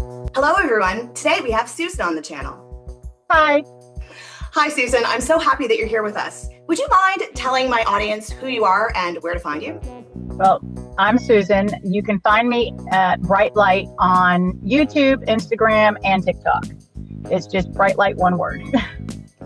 Hello, everyone. Today we have Siusan on the channel. Hi. Hi, Siusan. I'm so happy that you're here with us. Would you mind telling my audience who you are and where to find you? Well, I'm Susan. You can find me at Bright Light on YouTube, Instagram, and TikTok. It's just Bright Light, one word.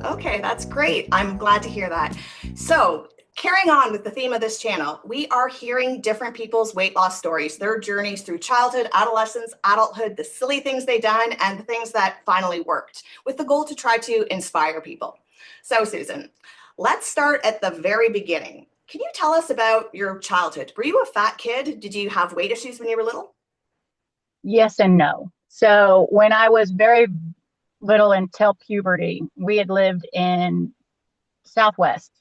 Okay, that's great. I'm glad to hear that. So, carrying on with the theme of this channel, we are hearing different people's weight loss stories, their journeys through childhood, adolescence, adulthood, the silly things they've done, and the things that finally worked, with the goal to try to inspire people. So, Susan, let's start at the very beginning. Can you tell us about your childhood? Were you a fat kid? Did you have weight issues when you were little? Yes and no. So when I was very little until puberty, we had lived in Southwest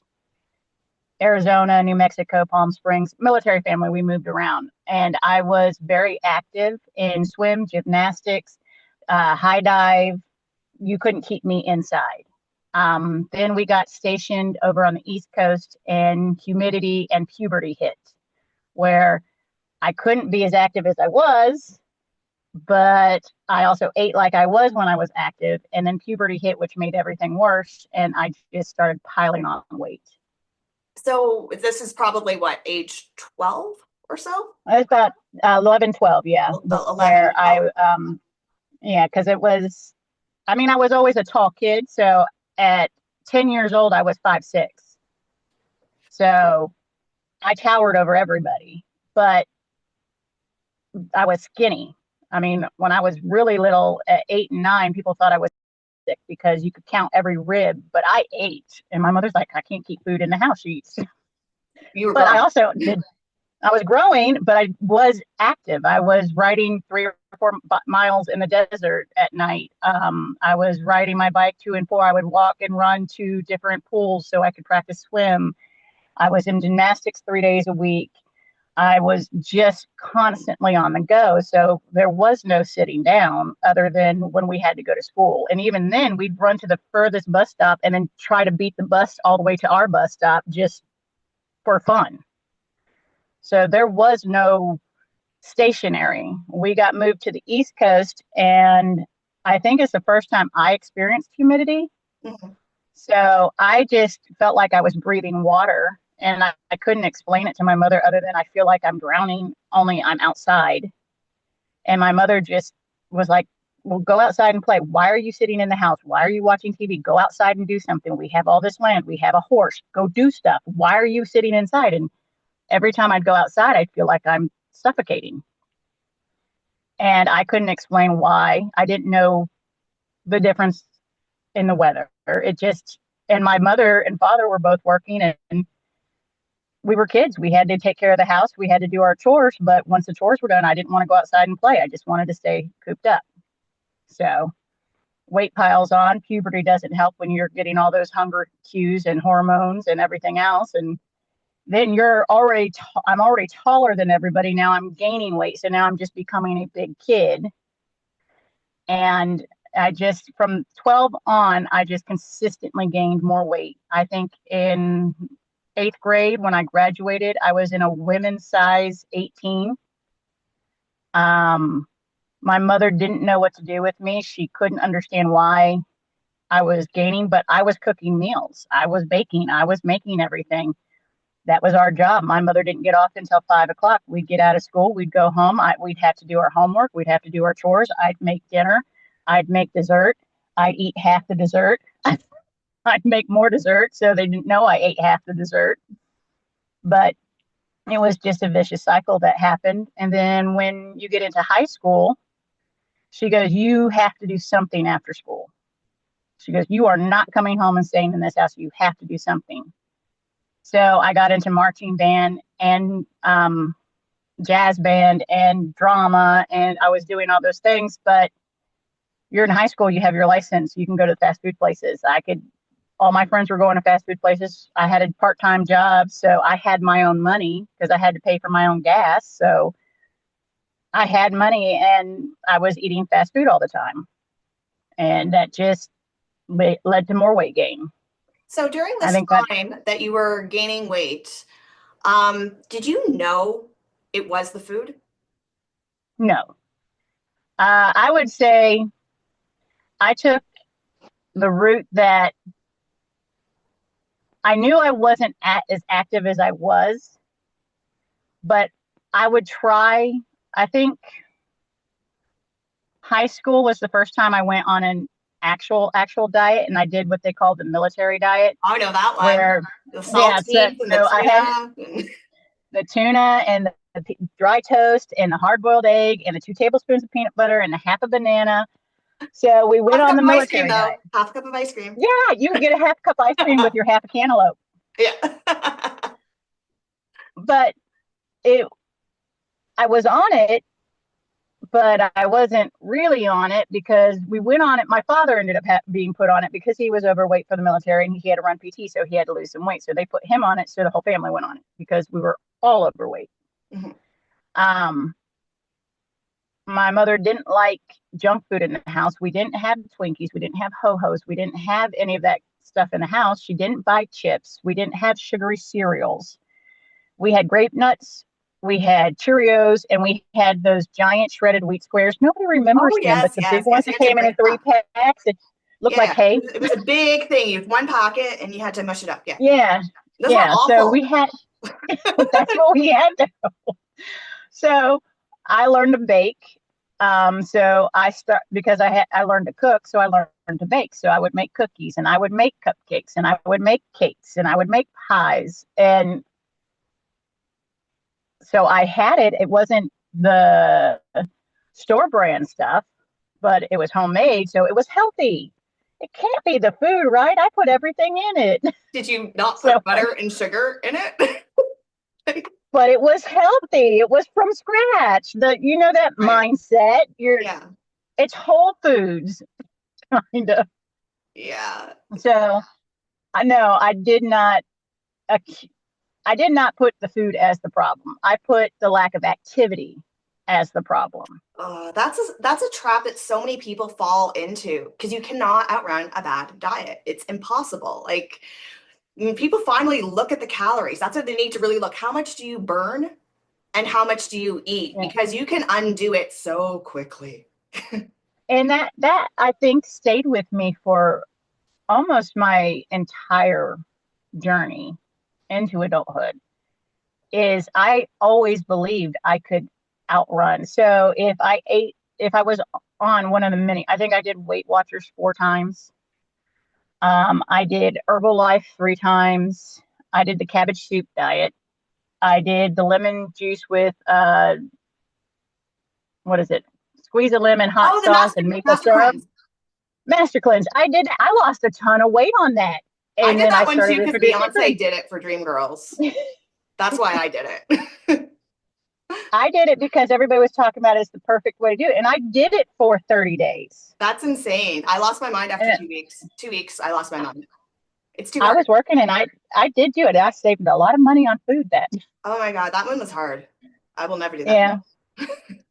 Arizona, New Mexico, Palm Springs, military family. We moved around, and I was very active in swim, gymnastics, high dive. You couldn't keep me inside. Then we got stationed over on the East Coast, and humidity and puberty hit, where I couldn't be as active as I was, but I also ate like I was when I was active. And then puberty hit, which made everything worse. And I just started piling on weight. So, this is probably what, age 12 or so? I was about 11, 12, yeah, 11 where and 12. yeah, because it was, I mean, I was always a tall kid. So at 10 years old, I was 5'6". So I towered over everybody, but I was skinny. I mean, when I was really little at 8 and 9, people thought I was sick because you could count every rib, but I ate. And my mother's like, I can't keep food in the house. She eats. You were But I growing. also did, I was growing, but I was active. I was riding 3 or 4 miles in the desert at night. I was riding my bike 2 and 4. I would walk and run to different pools so I could practice swim. I was in gymnastics 3 days a week. I was just constantly on the go. So there was no sitting down other than when we had to go to school. And even then, we'd run to the furthest bus stop and then try to beat the bus all the way to our bus stop just for fun. So there was no stationary. We got moved to the East Coast, and I think it's the first time I experienced humidity. Mhm. So I just felt like I was breathing water, and I couldn't explain it to my mother other than I feel like I'm drowning, only I'm outside. And my mother just was like, well, go outside and play. Why are you sitting in the house? Why are you watching TV? Go outside and do something. We have all this land. We have a horse. Go do stuff. Why are you sitting inside? And every time I'd go outside, I'd feel like I'm suffocating. And I couldn't explain why. I didn't know the difference in the weather. It just, and my mother and father were both working, and we were kids. We had to take care of the house. We had to do our chores. But once the chores were done, I didn't want to go outside and play. I just wanted to stay cooped up. So weight piles on. Puberty doesn't help when you're getting all those hunger cues and hormones and everything else. And then I'm already taller than everybody. Now I'm gaining weight. So now I'm just becoming a big kid. And from 12 on, I just consistently gained more weight. I think in 8th grade, when I graduated, I was in a women's size 18. Um, my mother didn't know what to do with me. She couldn't understand why I was gaining, but I was cooking meals. I was baking. I was making everything. That was our job. My mother didn't get off until 5 o'clock. We'd get out of school. We'd go home. We'd have to do our homework. We'd have to do our chores. I'd make dinner. I'd make dessert. I'd eat half the dessert. I'd make more dessert. So they didn't know I ate half the dessert. But it was just a vicious cycle that happened. And then when you get into high school, she goes, you have to do something after school. She goes, you are not coming home and staying in this house. You have to do something. So I got into marching band and jazz band and drama, and I was doing all those things. But you're in high school, you have your license, you can go to fast food places. All my friends were going to fast food places. I had a part-time job, so I had my own money because I had to pay for my own gas. So I had money and I was eating fast food all the time. And that just led to more weight gain. So, during I this think that, time that you were gaining weight, did you know it was the food? no, I would say I took the route that I knew I wasn't as active as I was, but I would try. I think high school was the first time I went on an actual diet, and I did what they call the military diet, I know that one. where The yeah, so, saltines and the so I had tuna. the tuna and the dry toast and the hard boiled egg and the 2 tablespoons of peanut butter and a half a banana. So we went Half a on cup the of ice cream, military diet. though. Half a cup of ice cream. Yeah, you would get a half cup ice cream with your half a cantaloupe. Yeah. But it I was on it, but I wasn't really on it because we went on it. My father ended up being put on it because he was overweight for the military and he had to run PT, so he had to lose some weight. So they put him on it, so the whole family went on it because we were all overweight. Mhm. Um, my mother didn't like junk food in the house. We didn't have Twinkies. We didn't have Ho-Hos. We didn't have any of that stuff in the house. She didn't buy chips. We didn't have sugary cereals. We had grape nuts. We had Cheerios, and we had those giant shredded wheat squares. Nobody remembers Oh, them, yes, but the big yes, ones yes. You that had to came in break three that. packs that looked like Yeah. hay. It was a big thing. You had one pocket and you had to mush it up. Yeah. Yeah, Those were yeah. So awful. we had that's what we had. So I learned to bake. So I start because I learned to cook, so I learned to bake. So I would make cookies and I would make cupcakes and I would make cakes and I would make pies. And so I had it. It wasn't the store brand stuff, but it was homemade, so it was healthy. It can't be the food, right? I put everything in it. Did you not So, put butter and sugar in it? but it was healthy. It was from scratch. That Right. mindset. Yeah. It's whole foods, kind of. Yeah. So I know I did not put the food as the problem. I put the lack of activity as the problem. That's a trap that so many people fall into because you cannot outrun a bad diet. It's impossible. Like when people finally look at the calories, that's what they need to really look. How much do you burn and how much do you eat? Yeah. Because you can undo it so quickly. And that I think stayed with me for almost my entire journey into adulthood is I always believed I could outrun. So if I was on one of the many, I think I did Weight Watchers 4 times. I did Herbalife 3 times. I did the cabbage soup diet. I did the lemon juice with what is it? Squeeze a lemon, hot Oh, the sauce, and maple master syrup. cleanse. Master cleanse. I lost a ton of weight on that. I And did then I that one too started because introducing Beyonce food. did it for Dream Girls. That's why I did it. I did it because everybody was talking about it's the perfect way to do it. And I did it for 30 days. That's insane. I lost my mind after And 2 weeks. 2 weeks, I lost my mind. It's too I hard. was working and I did do it. I saved a lot of money on food then. Oh my God, that one was hard. I will never do that. Yeah.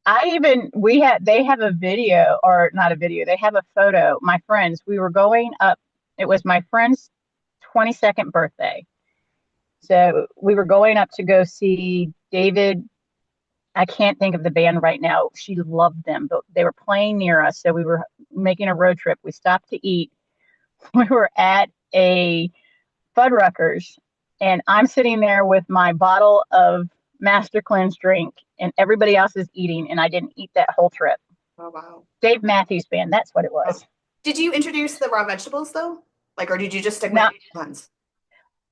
They have a video, or not a video, they have a photo. My friends, we were going up, it was my friend's 22nd birthday. So we were going up to go see David. I can't think of the band right now. She loved them, but they were playing near us. So we were making a road trip. We stopped to eat. We were at a Fuddruckers, and I'm sitting there with my bottle of Master Cleanse drink, and everybody else is eating, and I didn't eat that whole trip. Oh wow. Dave Matthews Band, that's what it Oh. was. Did you introduce the raw vegetables though? Like, or did you just stick with Now, ones?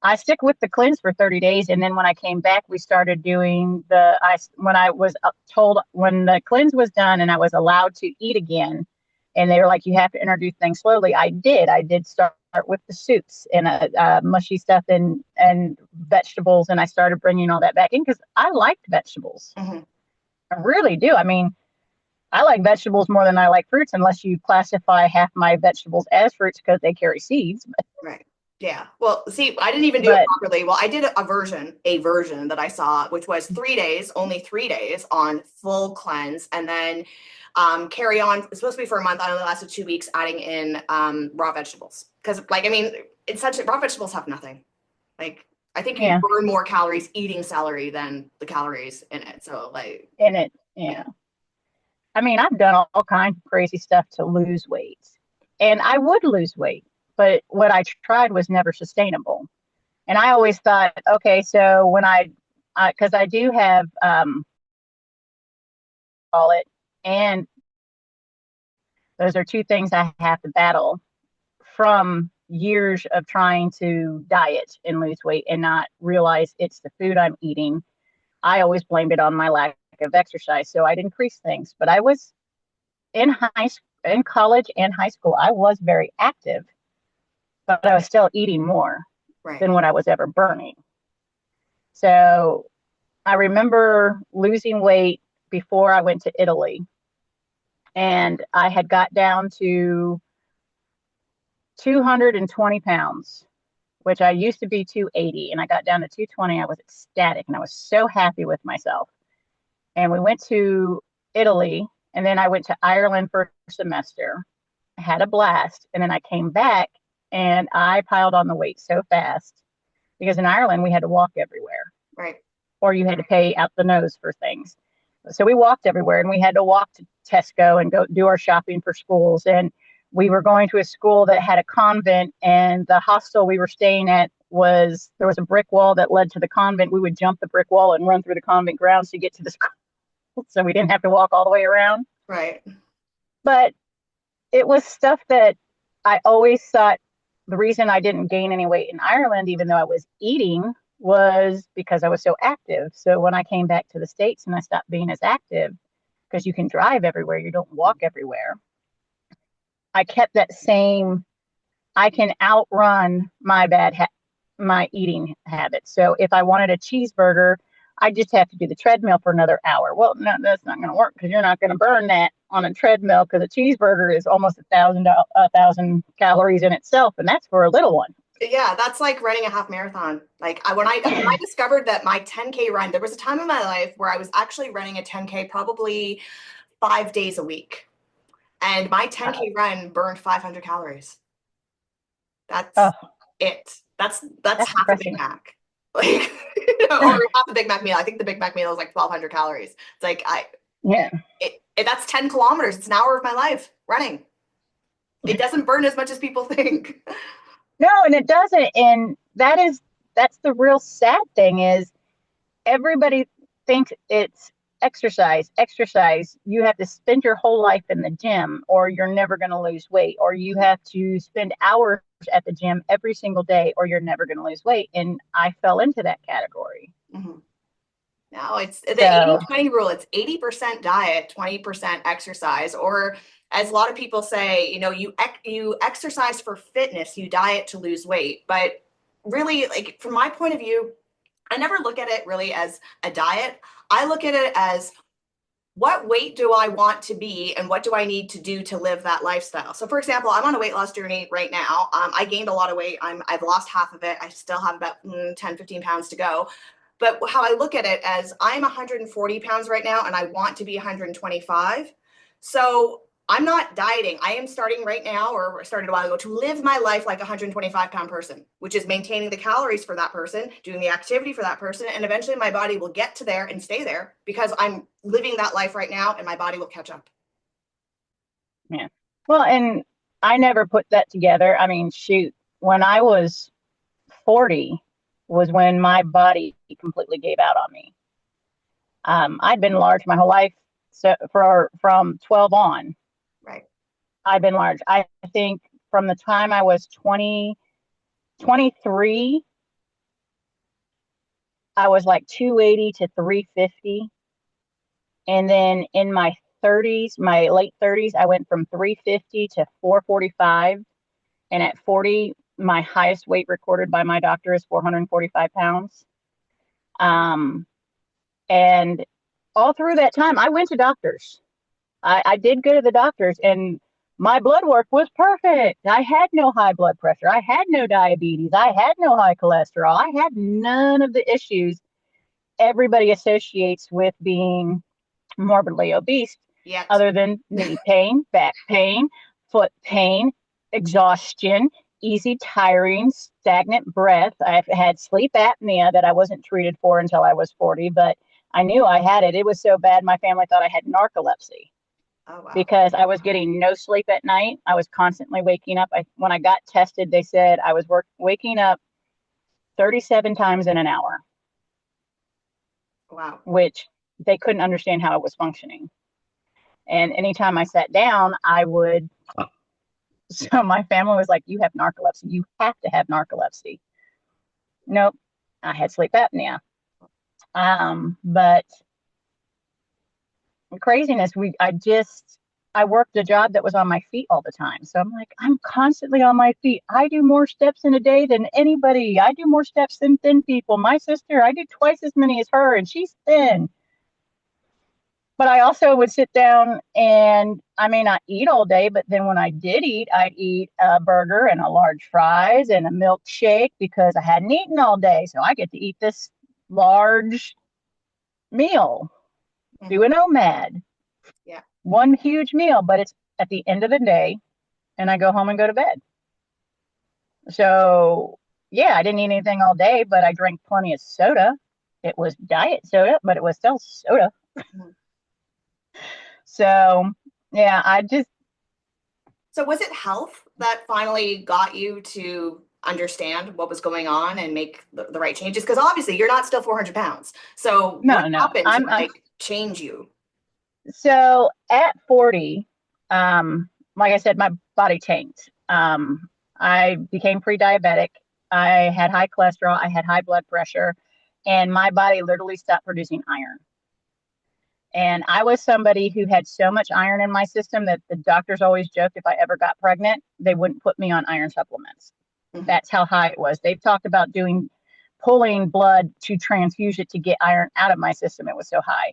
I stick with the cleanse for 30 days, and then when I came back, we started doing when I was told when the cleanse was done and I was allowed to eat again, and they were like, you have to introduce things slowly. I did. I did start with the soups and mushy stuff and vegetables, and I started bringing all that back in because I liked vegetables. Mm-hmm. I really do. I mean, I like vegetables more than I like fruits, unless you classify half my vegetables as fruits because they carry seeds. Right. Yeah. Well, see, I didn't even do it But properly. Well, I did a version that I saw, which was 3 days, only 3 days on full cleanse, and then carry on. It's supposed to be for a month. I only lasted 2 weeks, adding in raw vegetables because, like, I mean, it's such raw vegetables have nothing. Like, I think you yeah, burn more calories eating celery than the calories in it. So, like, in it, yeah. yeah. I mean, I've done all kinds of crazy stuff to lose weight, and I would lose weight, but what I tried was never sustainable. And I always thought, okay, so when because I do have, call it, and those are two things I have to battle from years of trying to diet and lose weight and not realize it's the food I'm eating. I always blamed it on my lack of exercise, so I'd increase things. But I was in college and high school, I was very active, but I was still eating more Right. than what I was ever burning. So I remember losing weight before I went to Italy, and I had got down to 220 pounds, which I used to be 280, and I got down to 220. I was ecstatic and I was so happy with myself. And we went to Italy, and then I went to Ireland for a semester. I had a blast, and then I came back and I piled on the weight so fast because in Ireland we had to walk everywhere, Right. or you had to pay out the nose for things. So we walked everywhere, and we had to walk to Tesco and go do our shopping for schools. And we were going to a school that had a convent, and the hostel we were staying at there was a brick wall that led to the convent. We would jump the brick wall and run through the convent grounds to get to the school, so we didn't have to walk all the way around. Right. But it was stuff that I always thought the reason I didn't gain any weight in Ireland, even though I was eating, was because I was so active. So when I came back to the States and I stopped being as active, because you can drive everywhere, you don't walk everywhere, I kept that same, I can outrun my eating habits. So if I wanted a cheeseburger, I just have to do the treadmill for another hour. Well, no, that's not going to work because you're not going to burn that on a treadmill, because a cheeseburger is almost a thousand calories in itself, and that's for a little one. Yeah, that's like running a half marathon. Like when I discovered that my 10K run, there was a time in my life where I was actually running a 10K probably 5 days a week. And my 10K run burned 500 calories. That's Oh, it. That's that's half a Big depressing. Mac. Like, or half a Big Mac meal. I think the Big Mac meal is like 1,200 calories. It's like Yeah. that's 10 kilometers. It's an hour of my life running. It doesn't burn as much as people think. No, and it doesn't. And that's the real sad thing is everybody thinks it's exercise, exercise. You have to spend your whole life in the gym, or you're never going to lose weight, or you have to spend hours at the gym every single day, or you're never going to lose weight. And I fell into that category. Mhm. No, it's the So, 80-20 rule. It's 80% diet, 20% exercise. Or as a lot of people say, you exercise for fitness, you diet to lose weight. But really, like from my point of view, I never look at it really as a diet. I look at it as what weight do I want to be and what do I need to do to live that lifestyle? So for example, I'm on a weight loss journey right now. I gained a lot of weight. I've lost half of it. I still have about 10, 15 pounds to go. But how I look at it as I'm 140 pounds right now and I want to be 125. So I'm not dieting. I am starting right now, or started a while ago, to live my life like a 125-pound person, which is maintaining the calories for that person, doing the activity for that person. And eventually my body will get to there and stay there because I'm living that life right now and my body will catch up. yeah. Well, and I never put that together. I mean, shoot, when I was 40 was when my body completely gave out on me. I'd been large my whole life. So from 12 on, Right. I've been large. I think from the time I was 23, I was like 280 to 350. And then in my 30s, my late 30s, I went from 350 to 445. And at 40, my highest weight recorded by my doctor is 445 pounds. Um, and all through that time, I went to doctors. I did go to the doctors, and my blood work was perfect. I had no high blood pressure. I had no diabetes. I had no high cholesterol. I had none of the issues everybody associates with being morbidly obese, Yet. other than knee pain, back pain, foot pain, exhaustion, easy tiring, stagnant breath. I've had sleep apnea that I wasn't treated for until I was 40, but I knew I had it. It was so bad, my family thought I had narcolepsy. Oh, wow. because I was getting no sleep at night. I was constantly waking up. When I got tested, they said I was waking up 37 times in an hour, Wow. which they couldn't understand how I was functioning. And anytime I sat down, I would. So my family was like, "You have narcolepsy. You have to have narcolepsy." Nope, I had sleep apnea. But craziness, I worked a job that was on my feet all the time. So I'm like, I'm constantly on my feet. I do more steps in a day than anybody. I do more steps than thin people. My sister, I do twice as many as her, and she's thin. But I also would sit down and I may not eat all day, but then when I did eat, I'd eat a burger and a large fries and a milkshake because I hadn't eaten all day. So I get to eat this large meal, do Hmm. an OMAD, Yeah. one huge meal, but it's at the end of the day and I go home and go to bed. So yeah, I didn't eat anything all day, but I drank plenty of soda. It was diet soda, but it was still soda. Mhm. So yeah, I just So was it health that finally got you to understand what was going on and make the right changes? Because obviously you're not still 400 pounds. So what no. happened to like change you? So at 40, like I said, my body tanked. I became pre-diabetic. I had high cholesterol. I had high blood pressure, and my body literally stopped producing iron. And I was somebody who had so much iron in my system that the doctors always joked if I ever got pregnant, they wouldn't put me on iron supplements. Mhm. That's how high it was. They've talked about pulling blood to transfuse it to get iron out of my system. It was so high.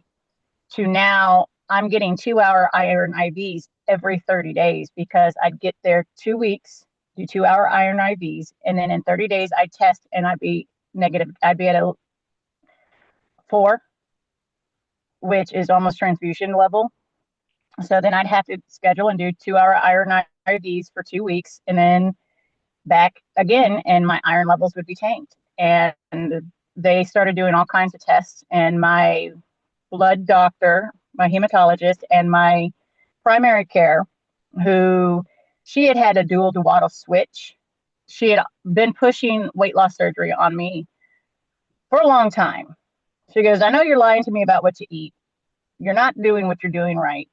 To now, I'm getting 2 hour iron IVs every 30 days because I'd get there 2 weeks, do 2 hour iron IVs, and then in 30 days I'd test and I'd be negative. I'd be at a 4, which is almost transfusion level. So then I'd have to schedule and do 2 hour iron IVs for 2 weeks and then back again, and my iron levels would be tanked. And they started doing all kinds of tests, and my blood doctor, my hematologist, and my primary care, who she had had a dual duodenal switch. She had been pushing weight loss surgery on me for a long time. She goes, I know you're lying to me about what you eat. You're not doing what you're doing right.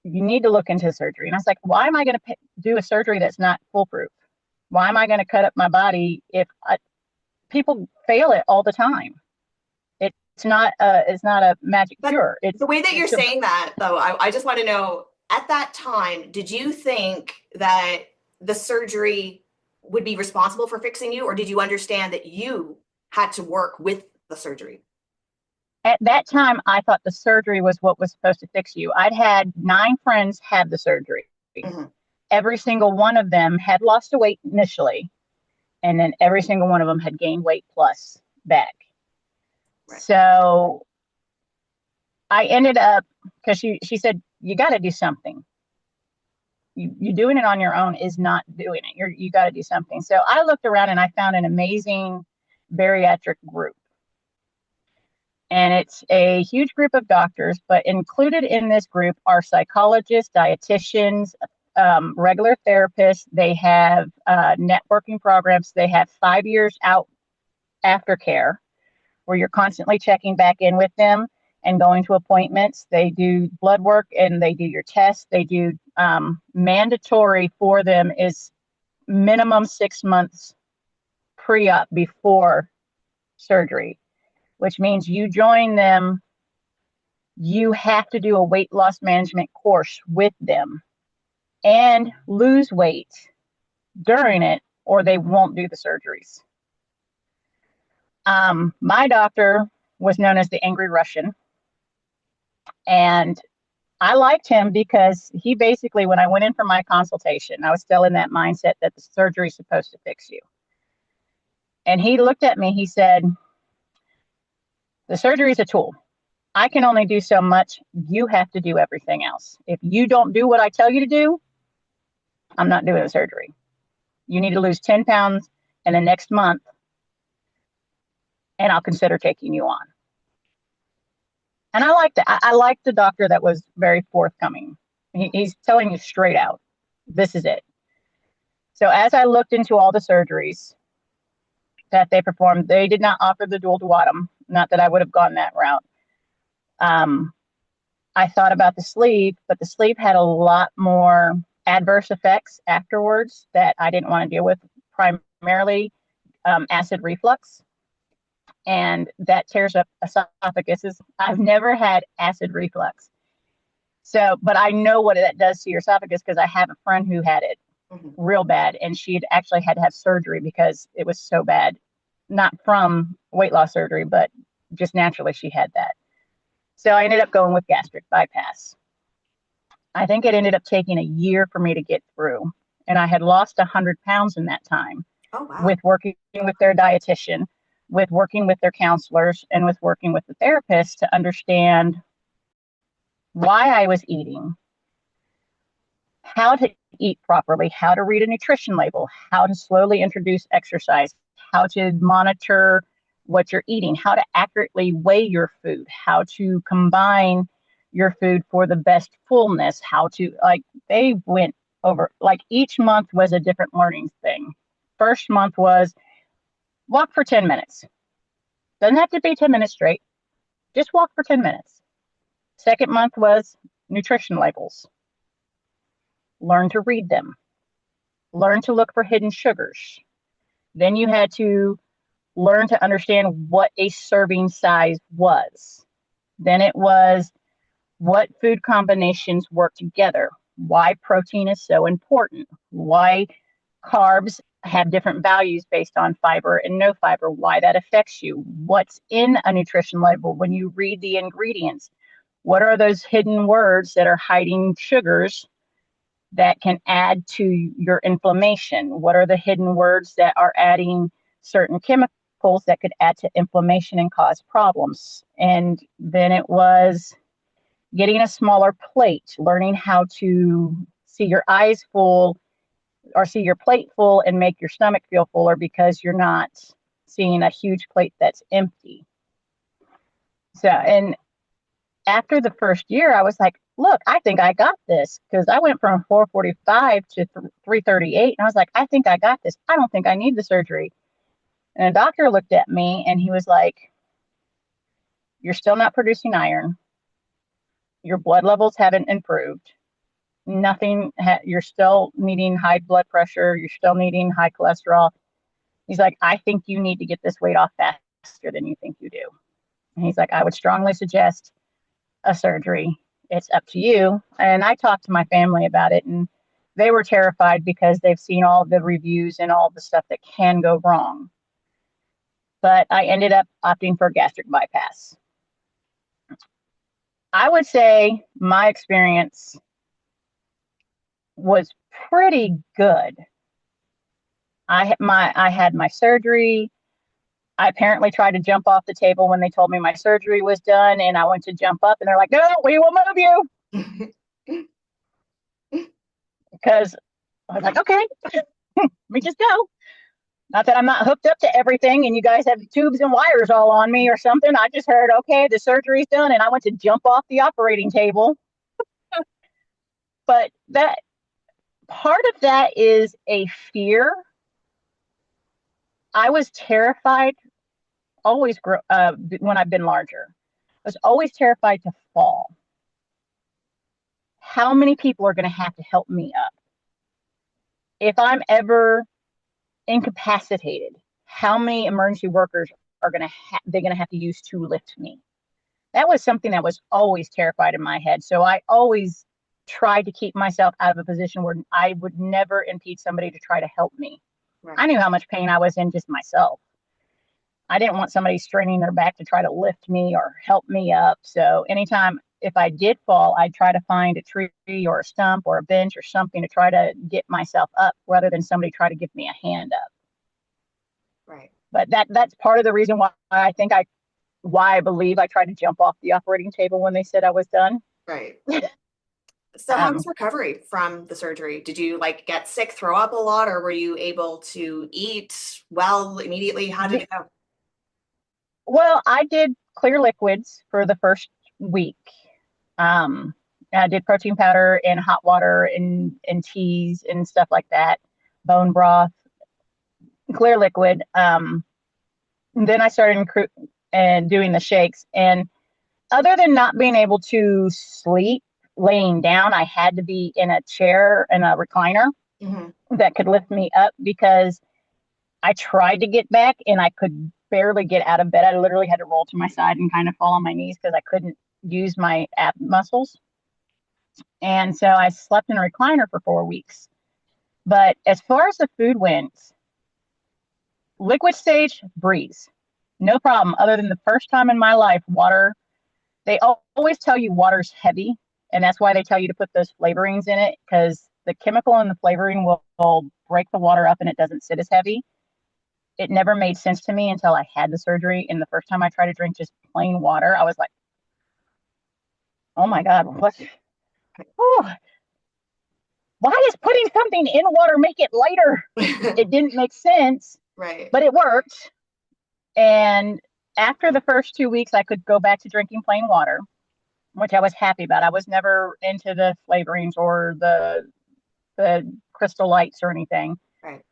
You need to look into surgery. And I was like, why am I going to do a surgery that's not foolproof? Why am I going to cut up my body if people fail it all the time? It's not a magic But cure. the way that you're It's a saying that, though, I just want to know at that time, did you think that the surgery would be responsible for fixing you, or did you understand that you had to work with the surgery? At that time, I thought the surgery was what was supposed to fix you. I'd had 9 friends have the surgery. Hmm. Every single one of them had lost a weight initially, and then every single one of them had gained weight plus back. Right. So I ended up, because she said, you got to do something. You doing it on your own is not doing it. You got to do something. So I looked around and I found an amazing bariatric group. And it's a huge group of doctors, but included in this group are psychologists, dietitians, regular therapists. They have networking programs. They have 5 years out aftercare where you're constantly checking back in with them and going to appointments. They do blood work and they do your tests. They do mandatory for them is minimum 6 months pre-op before surgery, which means you join them, you have to do a weight loss management course with them and lose weight during it, or they won't do the surgeries. My doctor was known as the Angry Russian, and I liked him because he basically, when I went in for my consultation, I was still in that mindset that the surgery is supposed to fix you. And he looked at me, he said, the surgery is a tool. I can only do so much. You have to do everything else. If you don't do what I tell you to do, I'm not doing the surgery. You need to lose 10 pounds in the next month, and I'll consider taking you on. And I liked it. I liked the doctor that was very forthcoming. He's telling you straight out, this is it. So as I looked into all the surgeries that they performed, they did not offer the dual duodenum. Not that I would have gone that route. Um, I thought about the sleeve, but the sleeve had a lot more adverse effects afterwards that I didn't want to deal with, primarily acid reflux. And that tears up esophaguses. I've never had acid reflux. So, but I know what that does to your esophagus because I have a friend who had it real bad, and she had actually had to have surgery because it was so bad. Not from weight loss surgery, but just naturally she had that. So I ended up going with gastric bypass. I think it ended up taking a year for me to get through. And I had lost 100 pounds in that time. Oh, wow. With working with their dietitian, with working with their counselors, and with working with the therapist to understand why I was eating, how to eat properly, how to read a nutrition label, how to slowly introduce exercise, how to monitor what you're eating, how to accurately weigh your food, how to combine your food for the best fullness, how to, like, they went over, like, each month was a different learning thing. First month was walk for 10 minutes. Doesn't have to be 10 minutes straight. Just walk for 10 minutes. Second month was nutrition labels. Learn to read them. Learn to look for hidden sugars. Then you had to learn to understand what a serving size was. Then it was what food combinations work together, why protein is so important, why carbs have different values based on fiber and no fiber, why that affects you, what's in a nutrition label when you read the ingredients, what are those hidden words that are hiding sugars that can add to your inflammation, what are the hidden words that are adding certain chemicals that could add to inflammation and cause problems. And then it was getting a smaller plate, learning how to see your eyes full or see your plate full and make your stomach feel fuller because you're not seeing a huge plate that's empty. So, and after the first year, I was like, look, I think I got this because I went from 445 to 338. And I was like, I think I got this. I don't think I need the surgery. And the doctor looked at me and he was like, you're still not producing iron. Your blood levels haven't improved. Nothing, you're still needing high blood pressure. You're still needing high cholesterol. He's like, I think you need to get this weight off faster than you think you do. And he's like, I would strongly suggest a surgery. It's up to you. And I talked to my family about it, and they were terrified because they've seen all the reviews and all the stuff that can go wrong. But I ended up opting for gastric bypass. I would say my experience was pretty good. I had my surgery. I apparently tried to jump off the table when they told me my surgery was done, and I went to jump up, and they're like, "No, we will move you," because I was like, "Okay, let me just go." Not that I'm not hooked up to everything, and you guys have tubes and wires all on me or something. I just heard, okay, the surgery's done, and I went to jump off the operating table. But that part of that is a fear. I was terrified always when I've been larger. I was always terrified to fall. How many people are going to have to help me up? If I'm ever incapacitated, how many emergency workers are going to they're going to have to use to lift me? That was something that was always terrified in my head. So I always tried to keep myself out of a position where I would never impede somebody to try to help me. Right. I knew how much pain I was in just myself. I didn't want somebody straining their back to try to lift me or help me up. So anytime if I did fall, I'd try to find a tree or a stump or a bench or something to try to get myself up rather than somebody try to give me a hand up. Right. But that's part of the reason why I believe I tried to jump off the operating table when they said I was done. Right. So how was recovery from the surgery? Did you like get sick, throw up a lot, or were you able to eat well immediately? How did it go? Well, I did clear liquids for the first week. Um, I did protein powder and hot water and teas and stuff like that, bone broth, clear liquid. And then I started and doing the shakes. And other than not being able to sleep laying down, I had to be in a chair and a recliner Hmm. that could lift me up because I tried to get back and I could barely get out of bed. I literally had to roll to my side and kind of fall on my knees because I couldn't use my ab muscles. And so I slept in a recliner for 4 weeks. But as far as the food went, liquid stage, breeze. No problem. Other than the first time in my life, water, they always tell you water's heavy. And that's why they tell you to put those flavorings in it because the chemical in the flavoring will break the water up and it doesn't sit as heavy. It never made sense to me until I had the surgery. And the first time I tried to drink just plain water, I was like, oh my God, what? Oh, why does putting something in water make it lighter? It didn't make sense, Right. but it worked. And after the first 2 weeks, I could go back to drinking plain water, which I was happy about. I was never into the flavorings or the crystal lights or anything. Right.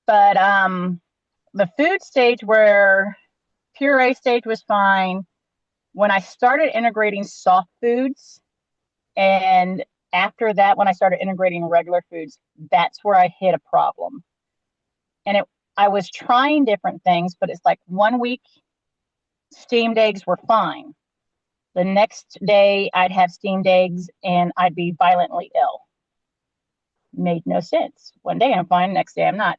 But the food stage where puree stage was fine. When I started integrating soft foods, and after that, when I started integrating regular foods, that's where I hit a problem. And I was trying different things, but it's like 1 week steamed eggs were fine. The next day I'd have steamed eggs and I'd be violently ill. Made no sense. One day I'm fine, next day I'm not.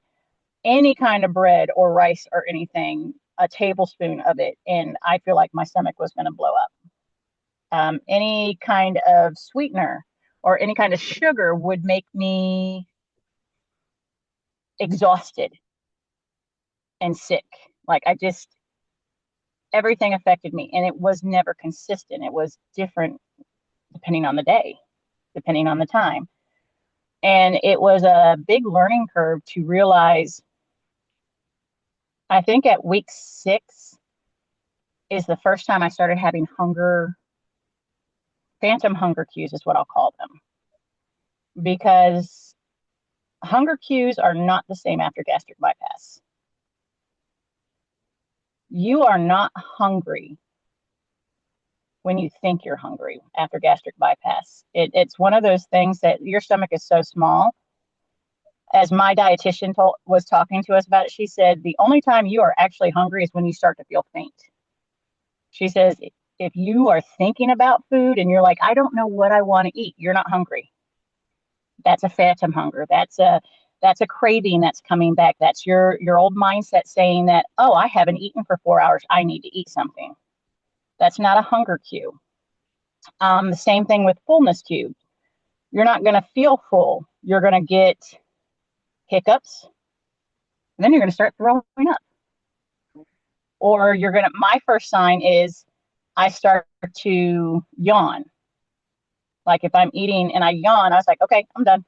Any kind of bread or rice or anything, a tablespoon of it, and I feel like my stomach was going to blow up. Any kind of sweetener or any kind of sugar would make me exhausted and sick. Like I just, everything affected me and it was never consistent. It was different depending on the day, depending on the time. And it was a big learning curve to realize, I think at week 6 is the first time I started having hunger, phantom hunger cues is what I'll call them. Because hunger cues are not the same after gastric bypass. You are not hungry when you think you're hungry after gastric bypass. It's one of those things that your stomach is so small. As my dietitian was talking to us about it, she said the only time you are actually hungry is when you start to feel faint. She says if you are thinking about food and you're like, I don't know what I want to eat, you're not hungry. That's a phantom hunger. That's a craving that's coming back. That's your old mindset saying that, oh, I haven't eaten for 4 hours. I need to eat something. That's not a hunger cue. The same thing with fullness cue. You're not going to feel full. You're going to get hiccups. And then you're going to start throwing up. Or my first sign is I start to yawn. Like if I'm eating and I yawn, I was like, okay, I'm done.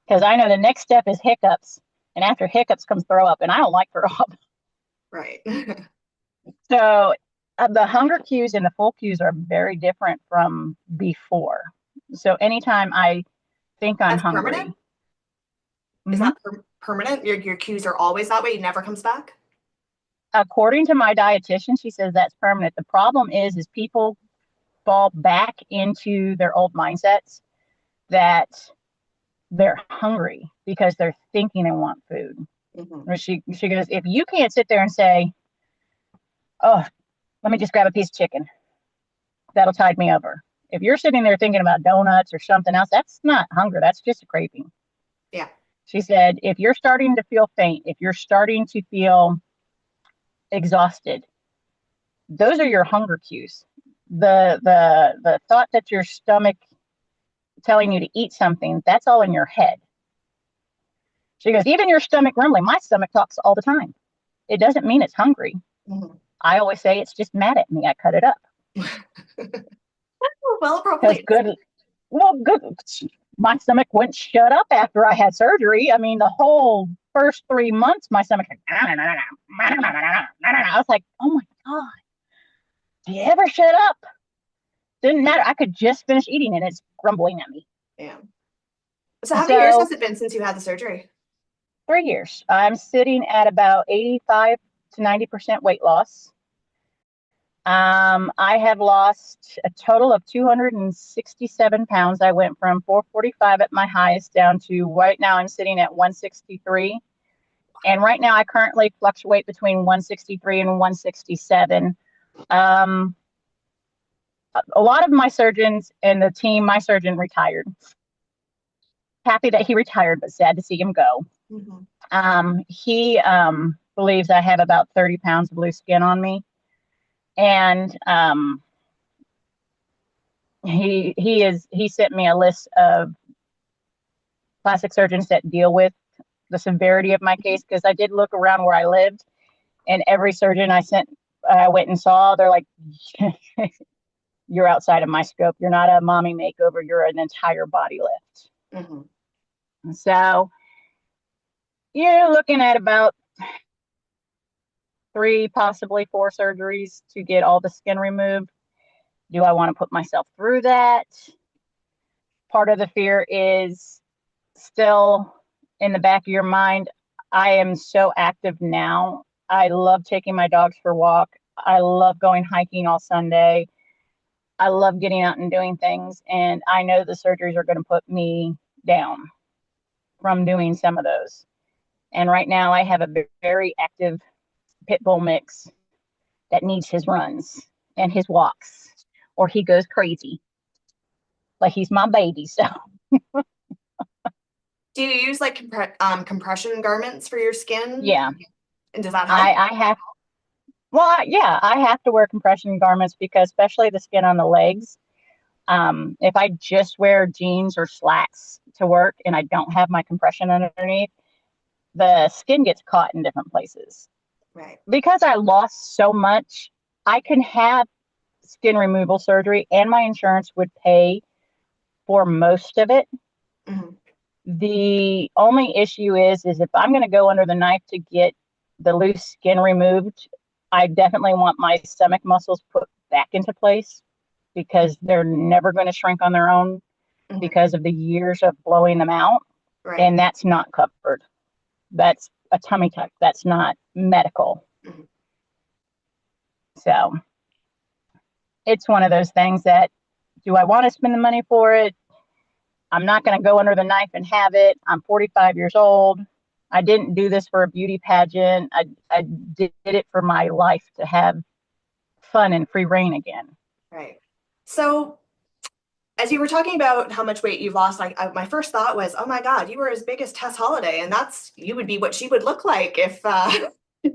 Because I know the next step is hiccups. And after hiccups comes throw up. And I don't like throw up. Right. So the hunger cues and the full cues are very different from before. So anytime I think I'm That's hungry, permanent? Is mhm, that permanent? Your cues are always that way? It never comes back? according to my dietitian, she says that's permanent. The problem is people fall back into their old mindsets that they're hungry because they're thinking they want food. Hmm. She goes, if you can't sit there and say, oh, let me just grab a piece of chicken, that'll tide me over. If you're sitting there thinking about donuts or something else, that's not hunger. That's just a craving. Yeah. She said, if you're starting to feel faint, if you're starting to feel exhausted, those are your hunger cues. The thought that your stomach telling you to eat something, that's all in your head. She goes, even your stomach rumbling, my stomach talks all the time. It doesn't mean it's hungry. Hmm. I always say it's just mad at me. I cut it up. Well, Because appropriate. good. My stomach wouldn't shut up after I had surgery. I mean, the whole first 3 months, my stomach, I was like, oh my God, you ever shut up? Didn't matter. I could just finish eating and it's grumbling at me. Yeah. So how many years So has it been since you had the surgery? 3 years. I'm sitting at about 85 to 90% weight loss. I have lost a total of 267 pounds. I went from 445 at my highest down to right now I'm sitting at 163. And right now I currently fluctuate between 163 and 167. Um, a lot of my surgeons and the team, my surgeon retired. Happy that he retired, but sad to see him go. He believes I have about 30 pounds of loose skin on me. And he sent me a list of plastic surgeons that deal with the severity of my case, because I did look around where I lived, and every surgeon I went and saw, they're like, you're outside of my scope. You're not a mommy makeover. You're an entire body lift. So you're looking at about 3, possibly 4 surgeries to get all the skin removed. Do I want to put myself through that? Part of the fear is still in the back of your mind. I am so active now. I love taking my dogs for a walk. I love going hiking all Sunday. I love getting out and doing things. And I know the surgeries are going to put me down from doing some of those. And right now I have a very active pit bull mix that needs his runs and his walks, or he goes crazy. Like he's my baby. So Do you use like compression garments for your skin? yeah, And does that help? I have, well, yeah, I have to wear compression garments because especially the skin on the legs. If I just wear jeans or slacks to work and I don't have my compression underneath, the skin gets caught in different places. Right. Because I lost so much, I can have skin removal surgery and my insurance would pay for most of it. The only issue is if I'm going to go under the knife to get the loose skin removed, I definitely want my stomach muscles put back into place because they're never going to shrink on their own because of the years of blowing them out. Right. And that's not covered. That's a tummy tuck. That's not medical. So it's one of those things that, do I want to spend the money for it? I'm not going to go under the knife and have it. I'm 45 years old. I didn't do this for a beauty pageant. I did it for my life to have fun and free reign again. Right. So as you were talking about how much weight you've lost, my first thought was, oh my God, you were as big as Tess Holliday, and you would be what she would look like if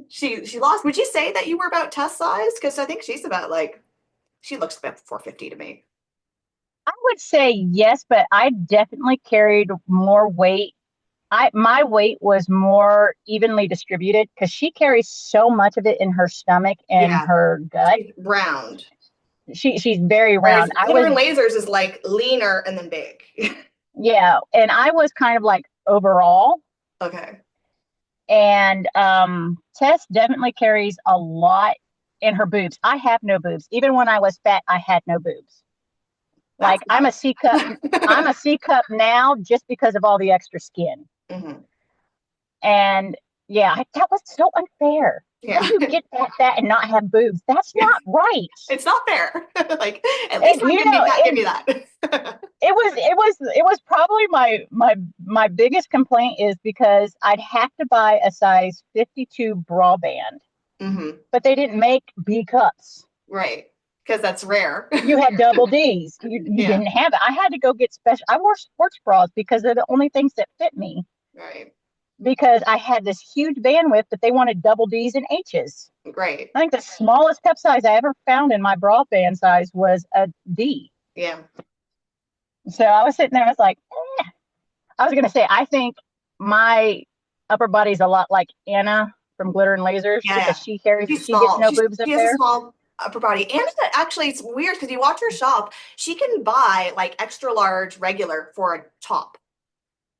she lost. Would you say that you were about Tess size? Because I think she's about she looks about 450 to me. I would say yes, but I definitely carried more weight. My weight was more evenly distributed because she carries so much of it in her stomach and her gut. She's round. She's very round. Glitter and lasers is like leaner and then big. Yeah, and I was kind of like overall. Okay. And Tess definitely carries a lot in her boobs. I have no boobs. Even when I was fat, I had no boobs. Like I'm a C cup. I'm a C cup now just because of all the extra skin. And yeah, that was so unfair. Yeah. How do you get that fat and not have boobs? That's not right. It's not fair. Like at least give me that. It was probably my biggest complaint is because I'd have to buy a size 52 bra band. But they didn't make B cups. Right. Because that's rare. You had double D's. You didn't have it. I had to go get special. I wore sports bras because they're the only things that fit me. Right. Because I had this huge bandwidth, but they wanted double D's and H's. Right. I think the smallest cup size I ever found in my bra band size was a D. Yeah. So I was sitting there, I was like, I was going to say, I think my upper body's a lot like Anna from Glitter and Lasers because she gets no boobs up there. She has a small upper body. And actually, it's weird because you watch her shop, she can buy like extra large regular for a top.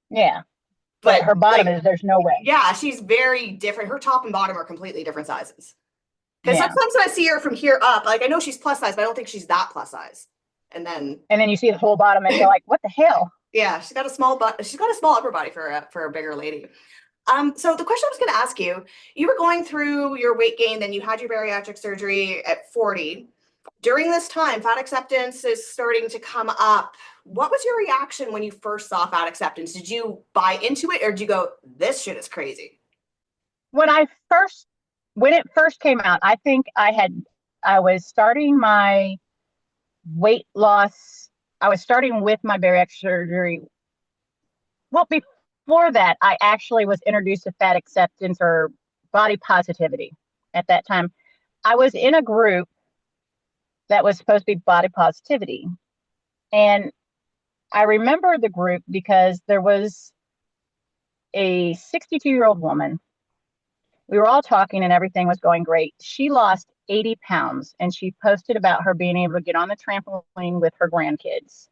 Yeah. But her bottom there's no way. Yeah, she's very different. Her top and bottom are completely different sizes. Because Yeah. sometimes when I see her from here up, like I know she's plus size, but I don't think she's that plus size. And then, And then you see the whole bottom and you're like, what the hell? yeah, she's got a small butt. She's got a small upper body for a bigger lady. So the question I was going to ask you, you were going through your weight gain, then you had your bariatric surgery at 40. During this time, fat acceptance is starting to come up. What was your reaction when you first saw fat acceptance? Did you buy into it or did you go, this shit is crazy? When I first, when it first came out, I think I was starting my weight loss. I was starting with my bariatric surgery. Well, before that, I actually was introduced to fat acceptance or body positivity at that time. I was in a group that was supposed to be body positivity. And I remember the group because there was a 62-year-old woman. We were all talking and everything was going great. She lost 80 pounds and she posted about her being able to get on the trampoline with her grandkids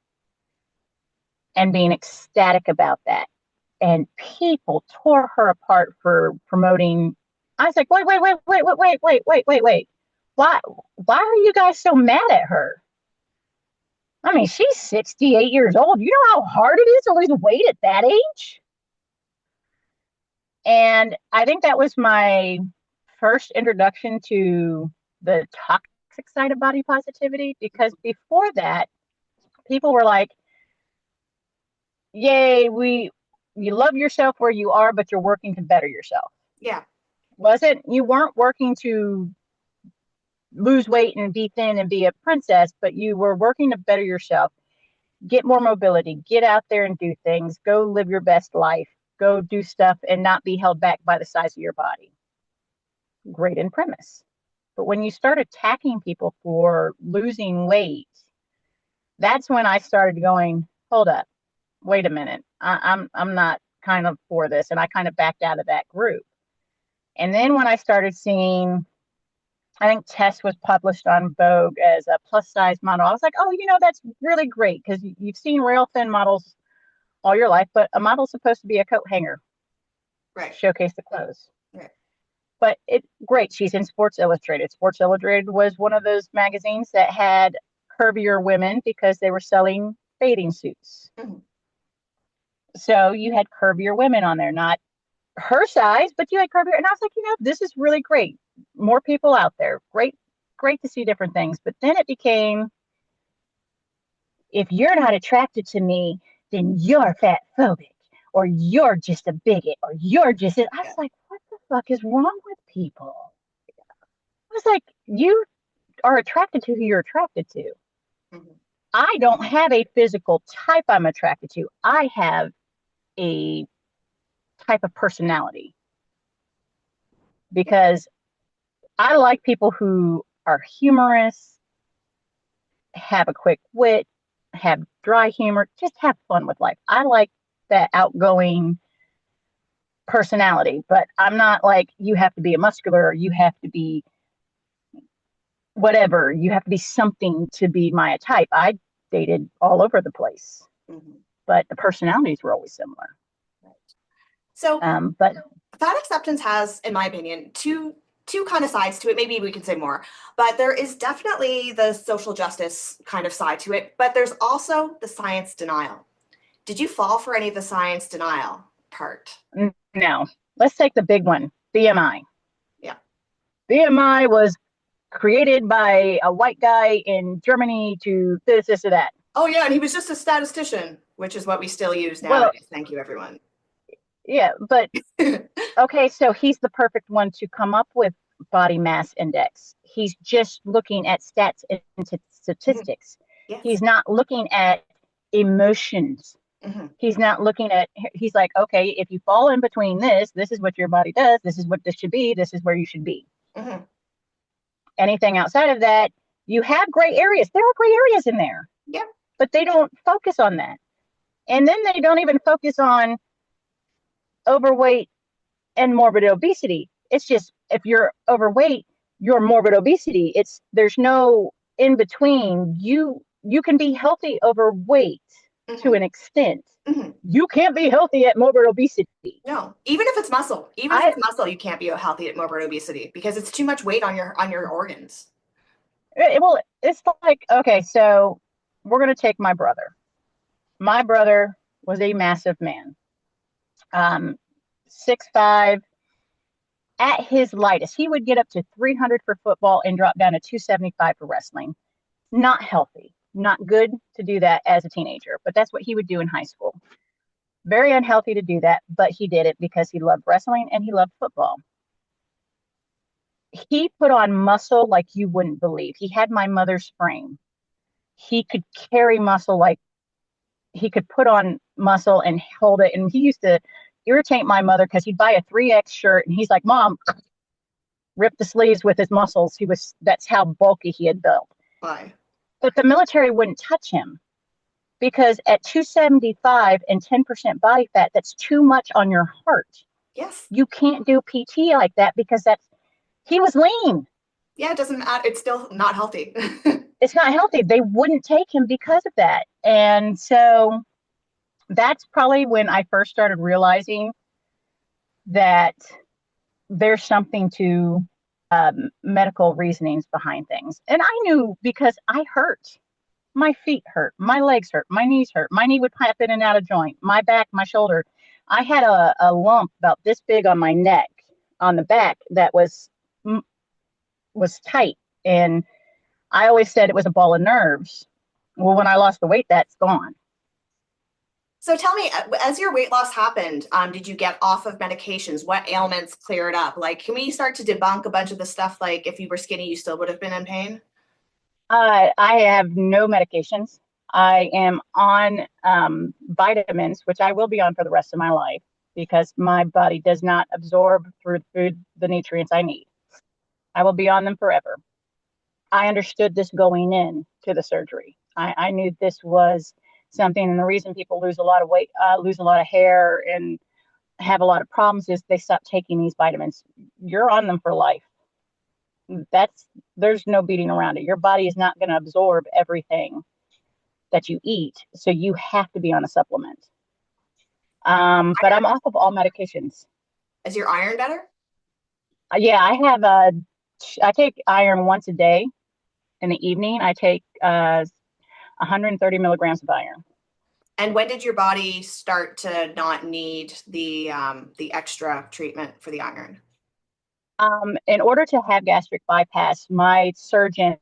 and being ecstatic about that. And people tore her apart for promoting. I was like, wait. Why are you guys so mad at her? I mean, she's 68 years old. You know how hard it is to lose weight at that age? And I think that was my first introduction to the toxic side of body positivity because before that, people were like, yay, you love yourself where you are, but you're working to better yourself. Yeah. You weren't working to lose weight and be thin and be a princess, but you were working to better yourself, get more mobility, get out there and do things, go live your best life, go do stuff and not be held back by the size of your body. Great in premise. But when you start attacking people for losing weight, that's when I started going, hold up, wait a minute. I'm not kind of for this. And I kind of backed out of that group. And then when I started seeing, I think Tess was published on Vogue as a plus size model, I was like, oh, that's really great because you've seen rail thin models all your life, but a model's supposed to be a coat hanger, Right. showcase the clothes. Right. But it's great. She's in Sports Illustrated. Sports Illustrated was one of those magazines that had curvier women because they were selling bathing suits. Mm-hmm. So you had curvier women on there, not her size, but you had curvier. And I was like, this is really great. More people out there. Great to see different things. But then it became, if you're not attracted to me, then you're fat phobic, or you're just a bigot, or you're just. I was like, what the fuck is wrong with people? I was like, you are attracted to who you're attracted to. Mm-hmm. I don't have a physical type I'm attracted to. I have a type of personality because I like people who are humorous, have a quick wit, have dry humor, just have fun with life. I like that outgoing personality, but I'm not like, you have to be a muscular or you have to be whatever. You have to be something to be my type. I dated all over the place, mm-hmm. but the personalities were always similar. Right. So, but fat acceptance has, in my opinion, two kind of sides to it. Maybe we can say more, but there is definitely the social justice kind of side to it, but there's also the science denial. Did you fall for any of the science denial part? No. Let's take the big one, BMI. Yeah. BMI was created by a white guy in Germany to this or that. Oh yeah, and he was just a statistician, which is what we still use nowadays. Well, thank you, everyone. Yeah, but okay, so he's the perfect one to come up with body mass index. He's just looking at stats and statistics. Mm-hmm. Yes. He's not looking at emotions. Mm-hmm. He's not looking at, he's like, okay, if you fall in between this is what your body does. This is what this should be. This is where you should be. Mm-hmm. Anything outside of that, you have gray areas. There are gray areas in there. Yeah. But they don't focus on that. And then they don't even focus on overweight and morbid obesity. It's just, if you're overweight, you're morbid obesity. There's no in between. You can be healthy overweight. to Hmm. an extent. Hmm. You can't be healthy at morbid obesity. No, even if it's muscle, even if I it's muscle, you can't be healthy at morbid obesity because it's too much weight on your organs. well, it's like, okay, so we're gonna take my brother. My brother was a massive man, 6'5". At his lightest, he would get up to 300 for football and drop down to 275 for wrestling. Not healthy, not good to do that as a teenager, but that's what he would do in high school. Very unhealthy to do that, but he did it because he loved wrestling and he loved football. He put on muscle like you wouldn't believe. He had my mother's frame. He could carry muscle like he could put on muscle and hold it. And he used to irritate my mother because he'd buy a 3X shirt and he's like, Mom, rip the sleeves with his muscles. That's how bulky he had built. Why? But the military wouldn't touch him because at 275 and 10% body fat, that's too much on your heart. Yes. You can't do PT like that because he was lean. Yeah, it doesn't matter. It's still not healthy. It's not healthy. They wouldn't take him because of that. And so that's probably when I first started realizing that there's something to medical reasonings behind things. And I knew because I hurt. My feet hurt, my legs hurt, my knees hurt, my knee would pop in and out of joint, my back, my shoulder. I had a lump about this big on my neck, on the back that was tight, and I always said it was a ball of nerves. Well, when I lost the weight, that's gone. So tell me, as your weight loss happened, did you get off of medications? What ailments cleared up? Like, can we start to debunk a bunch of the stuff? Like, if you were skinny, you still would have been in pain? I have no medications. I am on vitamins, which I will be on for the rest of my life because my body does not absorb through food the nutrients I need. I will be on them forever. I understood this going in to the surgery. I knew this was something, and the reason people lose a lot of weight, lose a lot of hair, and have a lot of problems is they stop taking these vitamins. You're on them for life. That's There's no beating around it. Your body is not going to absorb everything that you eat, so you have to be on a supplement. But I'm off of all medications. Is your iron better? Yeah, I take iron once a day in the evening. I take 130 milligrams of iron. And when did your body start to not need the extra treatment for the iron? In order to have gastric bypass, my surgeon,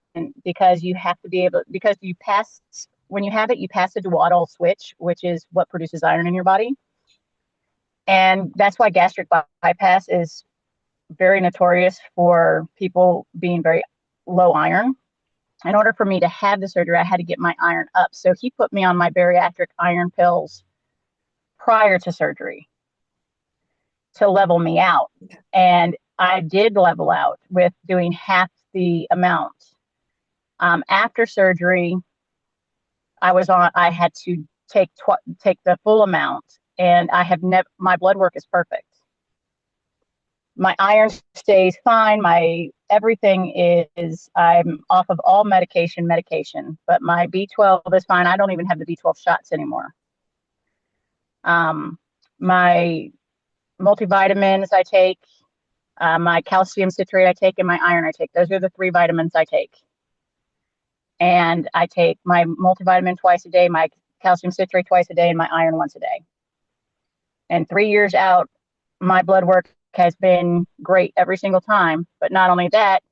because you have to be able, because you pass, when you have it, you pass the duodenal switch, which is what produces iron in your body. And that's why gastric bypass is very notorious for people being very low iron. In order for me to have the surgery, I had to get my iron up. So he put me on my bariatric iron pills prior to surgery to level me out. And I did level out with doing half the amount. After surgery, I had to take the full amount, and I have never, my blood work is perfect. My iron stays fine. My everything I'm off of all medication, but my B12 is fine. I don't even have the B12 shots anymore. My multivitamins I take, my calcium citrate I take, and my iron I take. Those are the three vitamins I take. And I take my multivitamin twice a day, my calcium citrate twice a day, and my iron once a day. And 3 years out, my blood work has been great every single time. But not only that,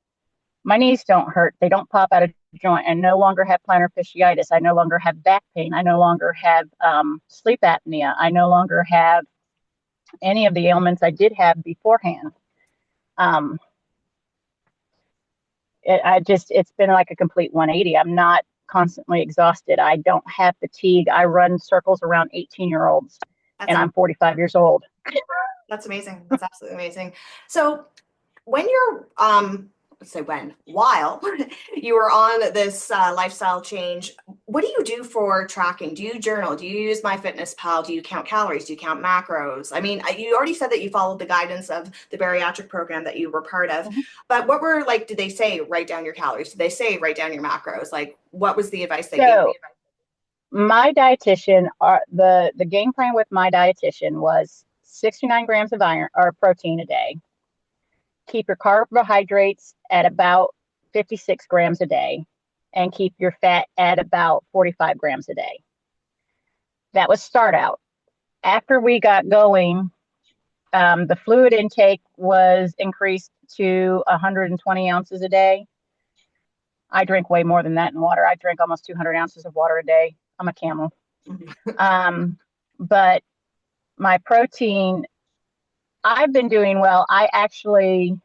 my knees don't hurt. They don't pop out of joint. I no longer have plantar fasciitis. I no longer have back pain. I no longer have sleep apnea. I no longer have any of the ailments I did have beforehand. Um, it's been like a complete 180. I'm not constantly exhausted. I don't have fatigue. I run circles around 18-year-olds, That's and I'm 45 years old. that's amazing. That's absolutely amazing. So when you're let's say while you were on this lifestyle change, what do you do for tracking? Do you journal? Do you use MyFitnessPal? Do you count calories? Do you count macros? I mean, you already said that you followed the guidance of the bariatric program that you were part of, Mhm. but what were like, did they say write down your calories? Did they say write down your macros? Like, what was the advice they gave So you? My dietitian, the game plan with my dietitian was 69 grams of iron or protein a day. Keep your carbohydrates at about 56 grams a day, and keep your fat at about 45 grams a day. That was start out. After we got going, the fluid intake was increased to 120 ounces a day. I drink way more than that in water. I drink almost 200 ounces of water a day. I'm a camel. But my protein, I've been doing well. I actually,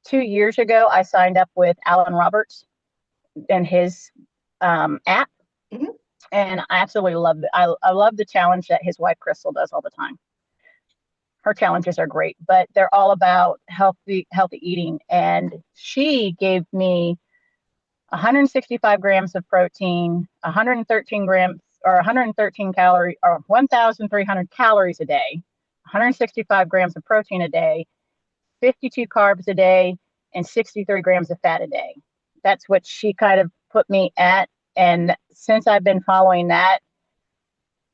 2 years ago, I signed up with Alan Roberts and his app. Mhm. And I absolutely love it. I love the challenge that his wife Crystal does all the time. Her challenges are great, but they're all about healthy eating. And she gave me 165 grams of protein, 113 grams or 113 calories or 1,300 calories a day, 165 grams of protein a day, 52 carbs a day, and 63 grams of fat a day. That's what she kind of put me at. And since I've been following that,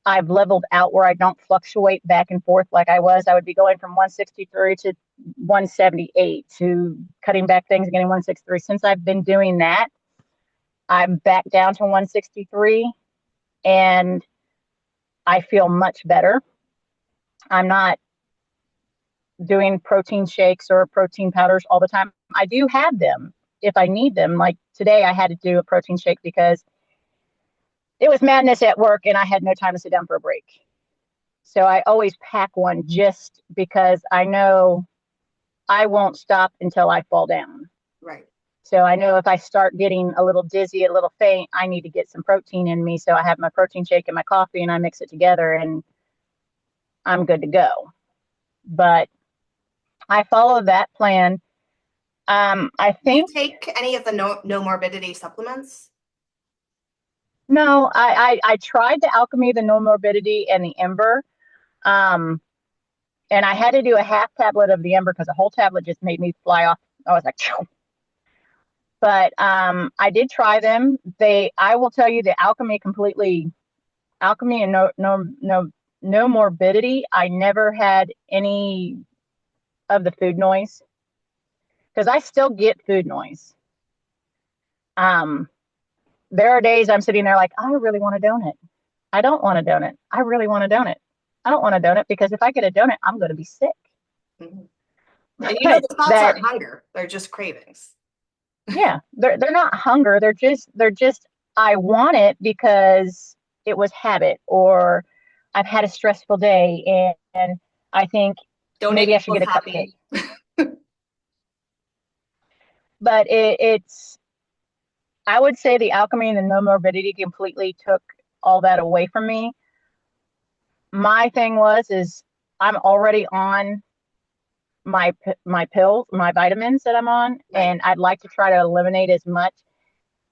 I've leveled out where I don't fluctuate back and forth like I was. I would be going from 163 to 178 to cutting back things and getting 163. Since I've been doing that, I'm back down to 163 and I feel much better. I'm not doing protein shakes or protein powders all the time. I do have them if I need them. Like today, I had to do a protein shake because it was madness at work and I had no time to sit down for a break. So I always pack one just because I know I won't stop until I fall down. Right. So I know if I start getting a little dizzy, a little faint, I need to get some protein in me. So I have my protein shake and my coffee and I mix it together and I'm good to go. But I follow that plan. I Do you think take any of the no morbidity supplements? no, I tried the alchemy, the no morbidity, and the ember. Um, and I had to do a half tablet of the ember because a whole tablet just made me fly off. I was like, phew. But I did try them. I will tell you, the alchemy and no morbidity. I never had any of the food noise because I still get food noise. Um, there are days I'm sitting there like, I really want a donut. I don't want a donut. I really want a donut. I don't want a donut because if I get a donut, I'm going to be sick. Mhm. And you know But the thoughts that, aren't hunger; they're just cravings. yeah, they're not hunger. They're just I want it because it was habit or I've had a stressful day and I think Donate maybe I should equals get a cupcake. happy. But it's I would say the alchemy and the no morbidity completely took all that away from me. My thing is I'm already on my pills, my vitamins that I'm on, Right. and I'd like to try to eliminate as much.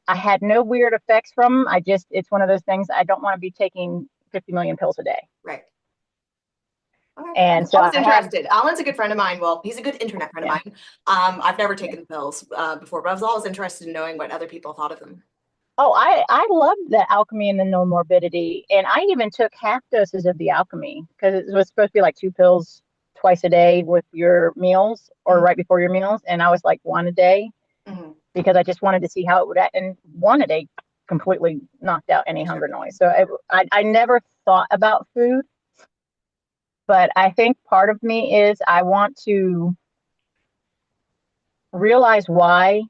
I had no weird effects from them. It's one of those things I don't want to be taking 50 million pills a day. Right. Okay. And so I was I have, interested. Alan's a good friend of mine. Well, he's a good internet friend of yeah, mine. I've never yeah. taken the pills before, but I was always interested in knowing what other people thought of them. Oh, I love the alchemy and the no morbidity. And I even took half doses of the alchemy because it was supposed to be like 2 pills twice a day with your meals or Mhm. right before your meals. And I was like one a day Mhm. because I just wanted to see how it would act. And one a day completely knocked out any hunger noise. So I never thought about food, but I think part of me is I want to realize why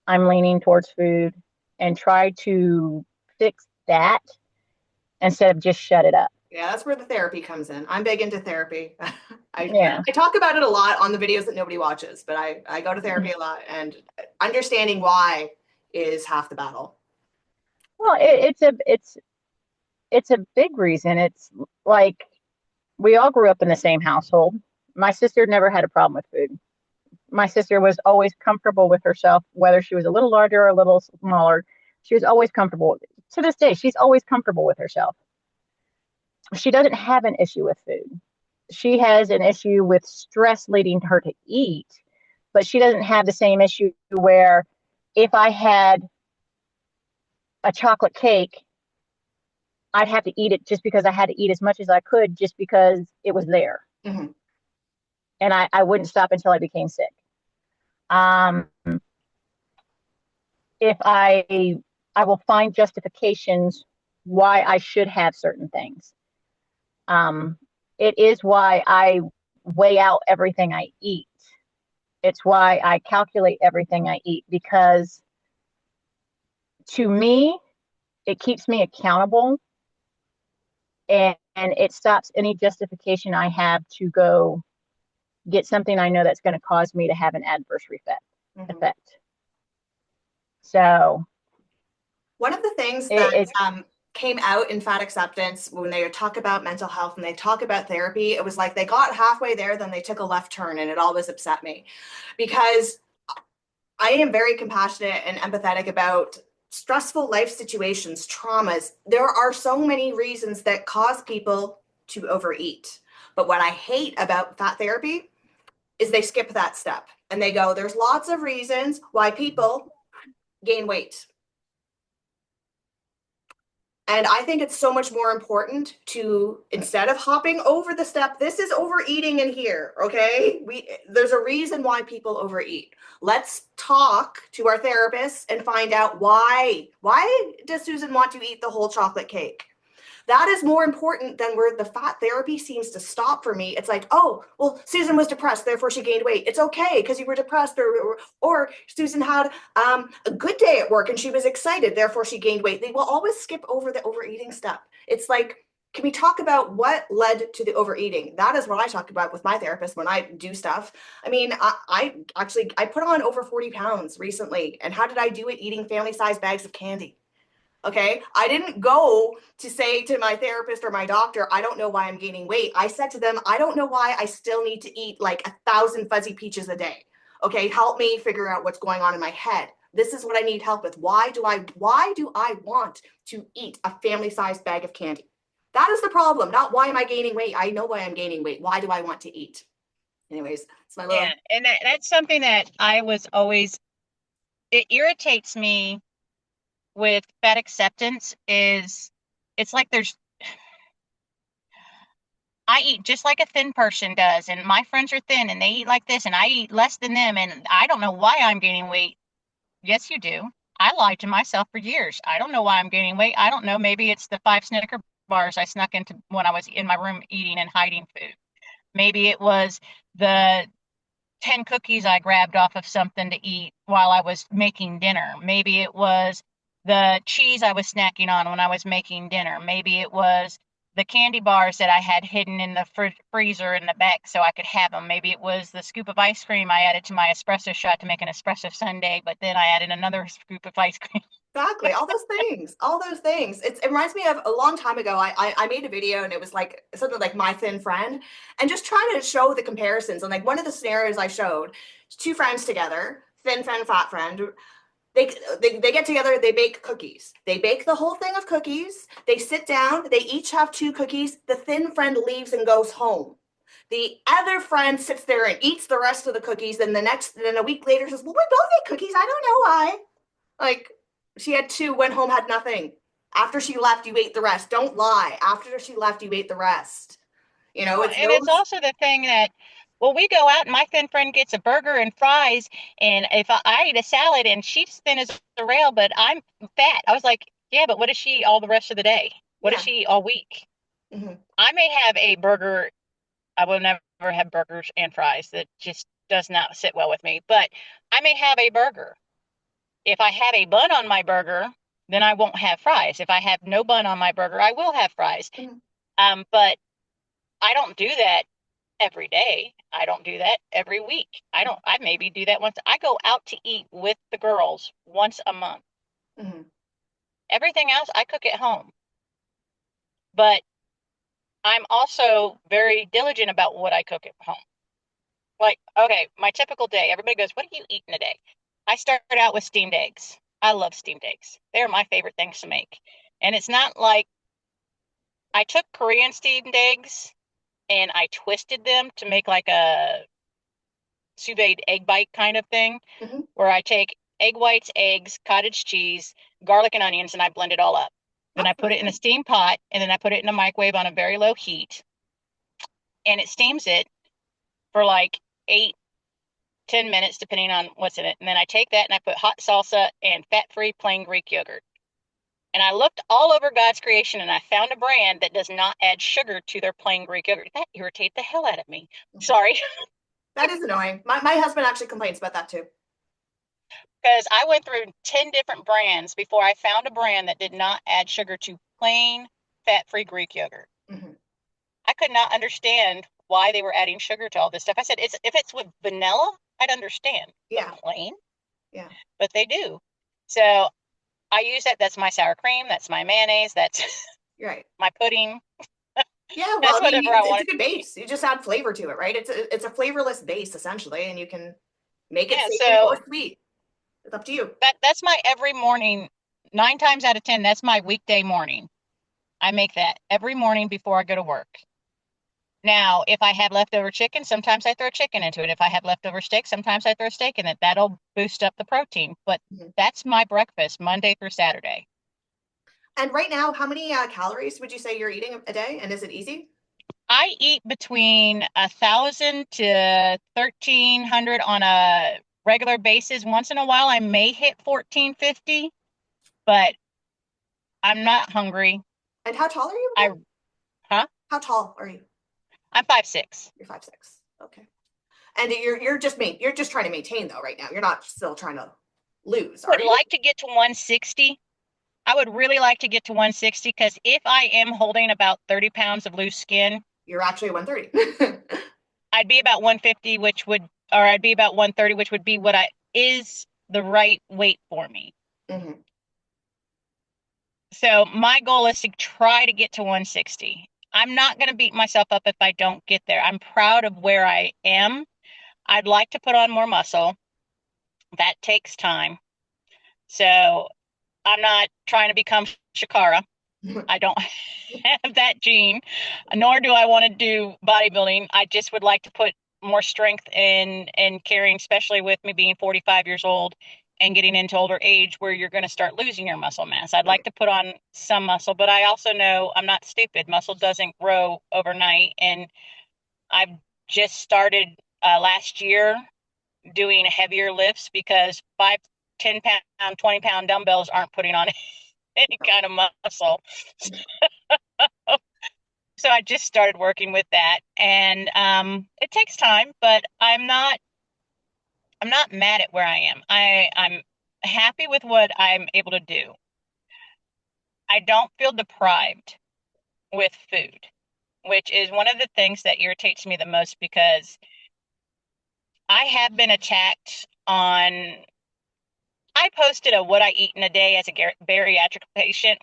I'm leaning towards food and try to fix that instead of just shut it up. Yeah, that's where the therapy comes in. I'm big into therapy. Yeah. I talk about it a lot on the videos that nobody watches, but I go to therapy a lot, and understanding why is half the battle. Well, it's a big reason. It's like we all grew up in the same household. My sister never had a problem with food. My sister was always comfortable with herself, whether she was a little larger or a little smaller. She was always comfortable. To this day, she's always comfortable with herself. She doesn't have an issue with food. She has an issue with stress leading her to eat, but she doesn't have the same issue where if I had a chocolate cake I'd have to eat it just because I had to eat as much as I could just because it was there. Hmm. And I wouldn't stop until I became sick. Um, if I will find justifications why I should have certain things. Um, it is why I weigh out everything I eat. It's why I calculate everything I eat because to me, it keeps me accountable and it stops any justification I have to go get something I know that's going to cause me to have an adverse Hmm. effect. So One of the things it, that it's came out in fat acceptance when they talk about mental health and they talk about therapy, it was like they got halfway there, then they took a left turn, and it always upset me because I am very compassionate and empathetic about stressful life situations, traumas. There are so many reasons that cause people to overeat. But what I hate about fat therapy is they skip that step and they go, there's lots of reasons why people gain weight. And I think it's so much more important to, instead of hopping over the step, this is overeating in here, okay? There's a reason why people overeat. Let's talk to our therapists and find out why. Why does Susan want to eat the whole chocolate cake? That is more important than where the fat therapy seems to stop for me. It's like, oh, well, Susan was depressed, therefore she gained weight. It's okay because you were depressed, or Susan had a good day at work and she was excited, therefore she gained weight. They will always skip over the overeating step. It's like, can we talk about what led to the overeating? That is what I talk about with my therapist when I do stuff. I mean, I actually I put on over 40 pounds recently, and how did I do it? Eating family-sized bags of candy. Okay. I didn't go to say to my therapist or my doctor, I don't know why I'm gaining weight. I said to them, I don't know why I still need to eat like 1,000 fuzzy peaches a day. Okay. Help me figure out what's going on in my head. This is what I need help with. Why do I want to eat a family sized bag of candy? That is the problem. Not why am I gaining weight? I know why I'm gaining weight. Why do I want to eat? Anyways, it's my Yeah, little. and that's something that I was always, it irritates me with fat acceptance is it's like I eat just like a thin person does, and my friends are thin and they eat like this, and I eat less than them, and I don't know why I'm gaining weight. Yes, you do. I lied to myself for years. I don't know why I'm gaining weight. I don't know. Maybe it's the 5 Snicker bars I snuck into when I was in my room eating and hiding food. Maybe it was the 10 cookies I grabbed off of something to eat while I was making dinner. Maybe it was the cheese I was snacking on when I was making dinner. Maybe it was the candy bars that I had hidden in the freezer in the back so I could have them. Maybe it was the scoop of ice cream I added to my espresso shot to make an espresso sundae, but then I added another scoop of ice cream. Exactly. All those things. All those things. It reminds me of a long time ago. I made a video and it was like something like my thin friend, and just trying to show the comparisons. And like one of the scenarios I showed, two friends together, thin friend, fat friend. They get together, they bake cookies. They bake the whole thing of cookies. They sit down, they each have two cookies. The thin friend leaves and goes home. The other friend sits there and eats the rest of the cookies. Then a week later says, well, we both ate cookies. I don't know why. Like, she had two, went home, had nothing. After she left, you ate the rest. Don't lie. After she left, you ate the rest. Well, It's and it's those. also the thing that, well, we go out and my thin friend gets a burger and fries, and if I eat a salad and she's thin as a rail, but I'm fat. I was like, yeah, but what does she eat all the rest of the day? What does Yeah. she eat all week? Hmm. I may have a burger. I will never have burgers and fries. That just does not sit well with me. But I may have a burger. If I have a bun on my burger, then I won't have fries. If I have no bun on my burger, I will have fries. Hmm. But I don't do that every day. I don't do that every week. I maybe do that once. I go out to eat with the girls once a month. Hmm. Everything else I cook at home. But I'm also very diligent about what I cook at home. Like, okay, my typical day, everybody goes, what do you eat in a day? I start out with steamed eggs. I love steamed eggs. They're my favorite things to make. And it's not like I took Korean steamed eggs and I twisted them to make like a sous vide egg bite kind of thing, Hmm. where I take egg whites, eggs, cottage cheese, garlic, and onions, and I blend it all up. Then I put it in a steam pot, and then I put it in a microwave on a very low heat, and it steams it for like 8-10 minutes, depending on what's in it. And then I take that and I put hot salsa and fat-free plain Greek yogurt. And I looked all over God's creation, and I found a brand that does not add sugar to their plain Greek yogurt. That irritates the hell out of me. Sorry. That is annoying. My husband actually complains about that too. Because I went through 10 different brands before I found a brand that did not add sugar to plain fat-free Greek yogurt. Mm-hmm. I could not understand why they were adding sugar to all this stuff. I said, if it's with vanilla, I'd understand. Yeah. But plain? Yeah. But they do. So I use that. That's my sour cream. That's my mayonnaise. That's right. my pudding. Yeah, well, That's whatever I want. It's a good base. You just add flavor to it, right? It's a flavorless base essentially, and you can make it savory or sweet. It's up to you. That's my every morning. 9 times out of 10, that's my weekday morning. I make that every morning before I go to work. Now, if I have leftover chicken, sometimes I throw chicken into it. If I have leftover steak, sometimes I throw steak in it. That'll boost up the protein. But that's my breakfast Monday through Saturday. And right now, how many calories would you say you're eating a day? And is it easy? I eat between 1,000 to 1,300 on a regular basis. Once in a while, I may hit 1,450, but I'm not hungry. And how tall are you? Huh? How tall are you? I'm 5'6". You're 5'6". Okay. And you're just trying to maintain though right now. You're not still trying to lose. I would like to get to 160. I would really like to get to 160 because if I am holding about 30 pounds of loose skin, you're actually 130. I'd be about 150, I'd be about 130, which would be is the right weight for me. Mm-hmm. So my goal is to try to get to 160. I'm not going to beat myself up if I don't get there. I'm proud of where I am. I'd like to put on more muscle. That takes time. So I'm not trying to become Shakara. I don't have that gene, nor do I want to do bodybuilding. I just would like to put more strength in carrying, especially with me being 45 years old and getting into older age where you're going to start losing your muscle mass. I'd like to put on some muscle, but I also know I'm not stupid. Muscle doesn't grow overnight. And I've just started last year doing heavier lifts because 5, 10 pound, 20 pound dumbbells aren't putting on any kind of muscle. So I just started working with that, and it takes time, but I'm not mad at where I am. I'm happy with what I'm able to do. I don't feel deprived with food, which is one of the things that irritates me the most because I have been attacked on. I posted a what I eat in a day as a bariatric patient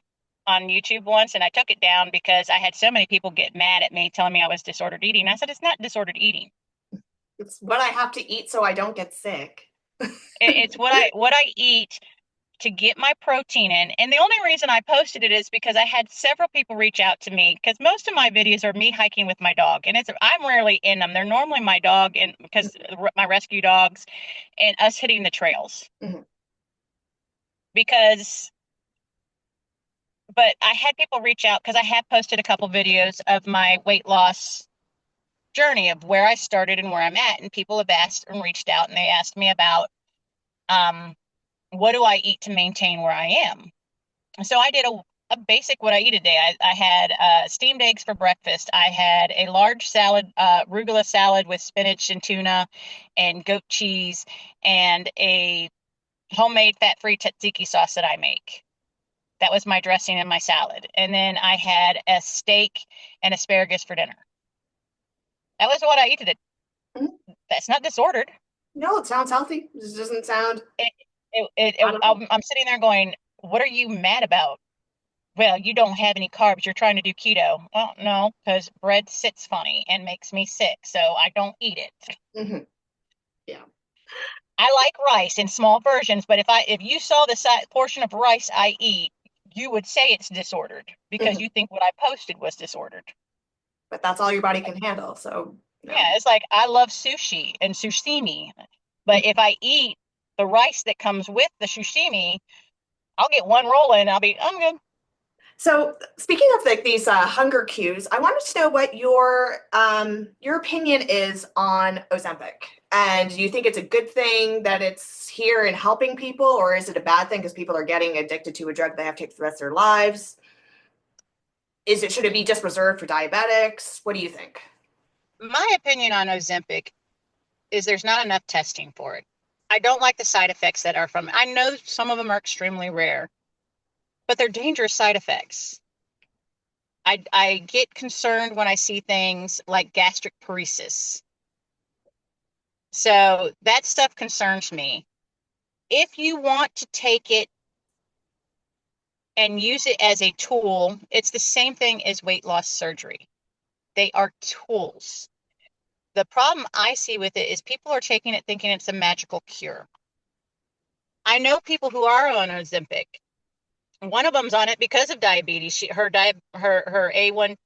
on YouTube once, and I took it down because I had so many people get mad at me telling me I was disordered eating. I said, it's not disordered eating. It's what I have to eat so I don't get sick. It's what I eat to get my protein in. And the only reason I posted it is because I had several people reach out to me because most of my videos are me hiking with my dog, and I'm rarely in them. They're normally my dog and because my rescue dogs and us hitting the trails. Mm-hmm. But I had people reach out because I have posted a couple videos of my weight loss journey of where I started and where I'm at. And people have asked and reached out and they asked me about what do I eat to maintain where I am? So I did a basic what I eat a day. I had steamed eggs for breakfast. I had a large salad, arugula salad with spinach and tuna and goat cheese and a homemade fat-free tzatziki sauce that I make. That was my dressing and my salad. And then I had a steak and asparagus for dinner. That was what I ate today. Mm-hmm. That's not disordered. No, it sounds healthy. This doesn't sound. I'm sitting there going, what are you mad about? Well, you don't have any carbs. You're trying to do keto. Well, no, because bread sits funny and makes me sick. So I don't eat it. Mm-hmm. Yeah. I like rice in small versions, but if you saw the portion of rice I eat, you would say it's disordered because you think what I posted was disordered. But that's all your body can handle. So no. Yeah, it's like I love sushi and sashimi, but if I eat the rice that comes with the sashimi, I'll get one roll in and I'm good. So speaking of like these hunger cues, I wanted to know what your opinion is on Ozempic. And do you think it's a good thing that it's here and helping people, or is it a bad thing because people are getting addicted to a drug they have to take for the rest of their lives? Should it be just reserved for diabetics? What do you think? My opinion on Ozempic is there's not enough testing for it. I don't like the side effects that are from it. I know some of them are extremely rare, but they're dangerous side effects. I get concerned when I see things like gastric paresis. So that stuff concerns me. If you want to take it and use it as a tool, it's the same thing as weight loss surgery. They are tools. The problem I see with it is people are taking it thinking it's a magical cure. I know people who are on Ozempic. One of them's on it because of diabetes. Her A1C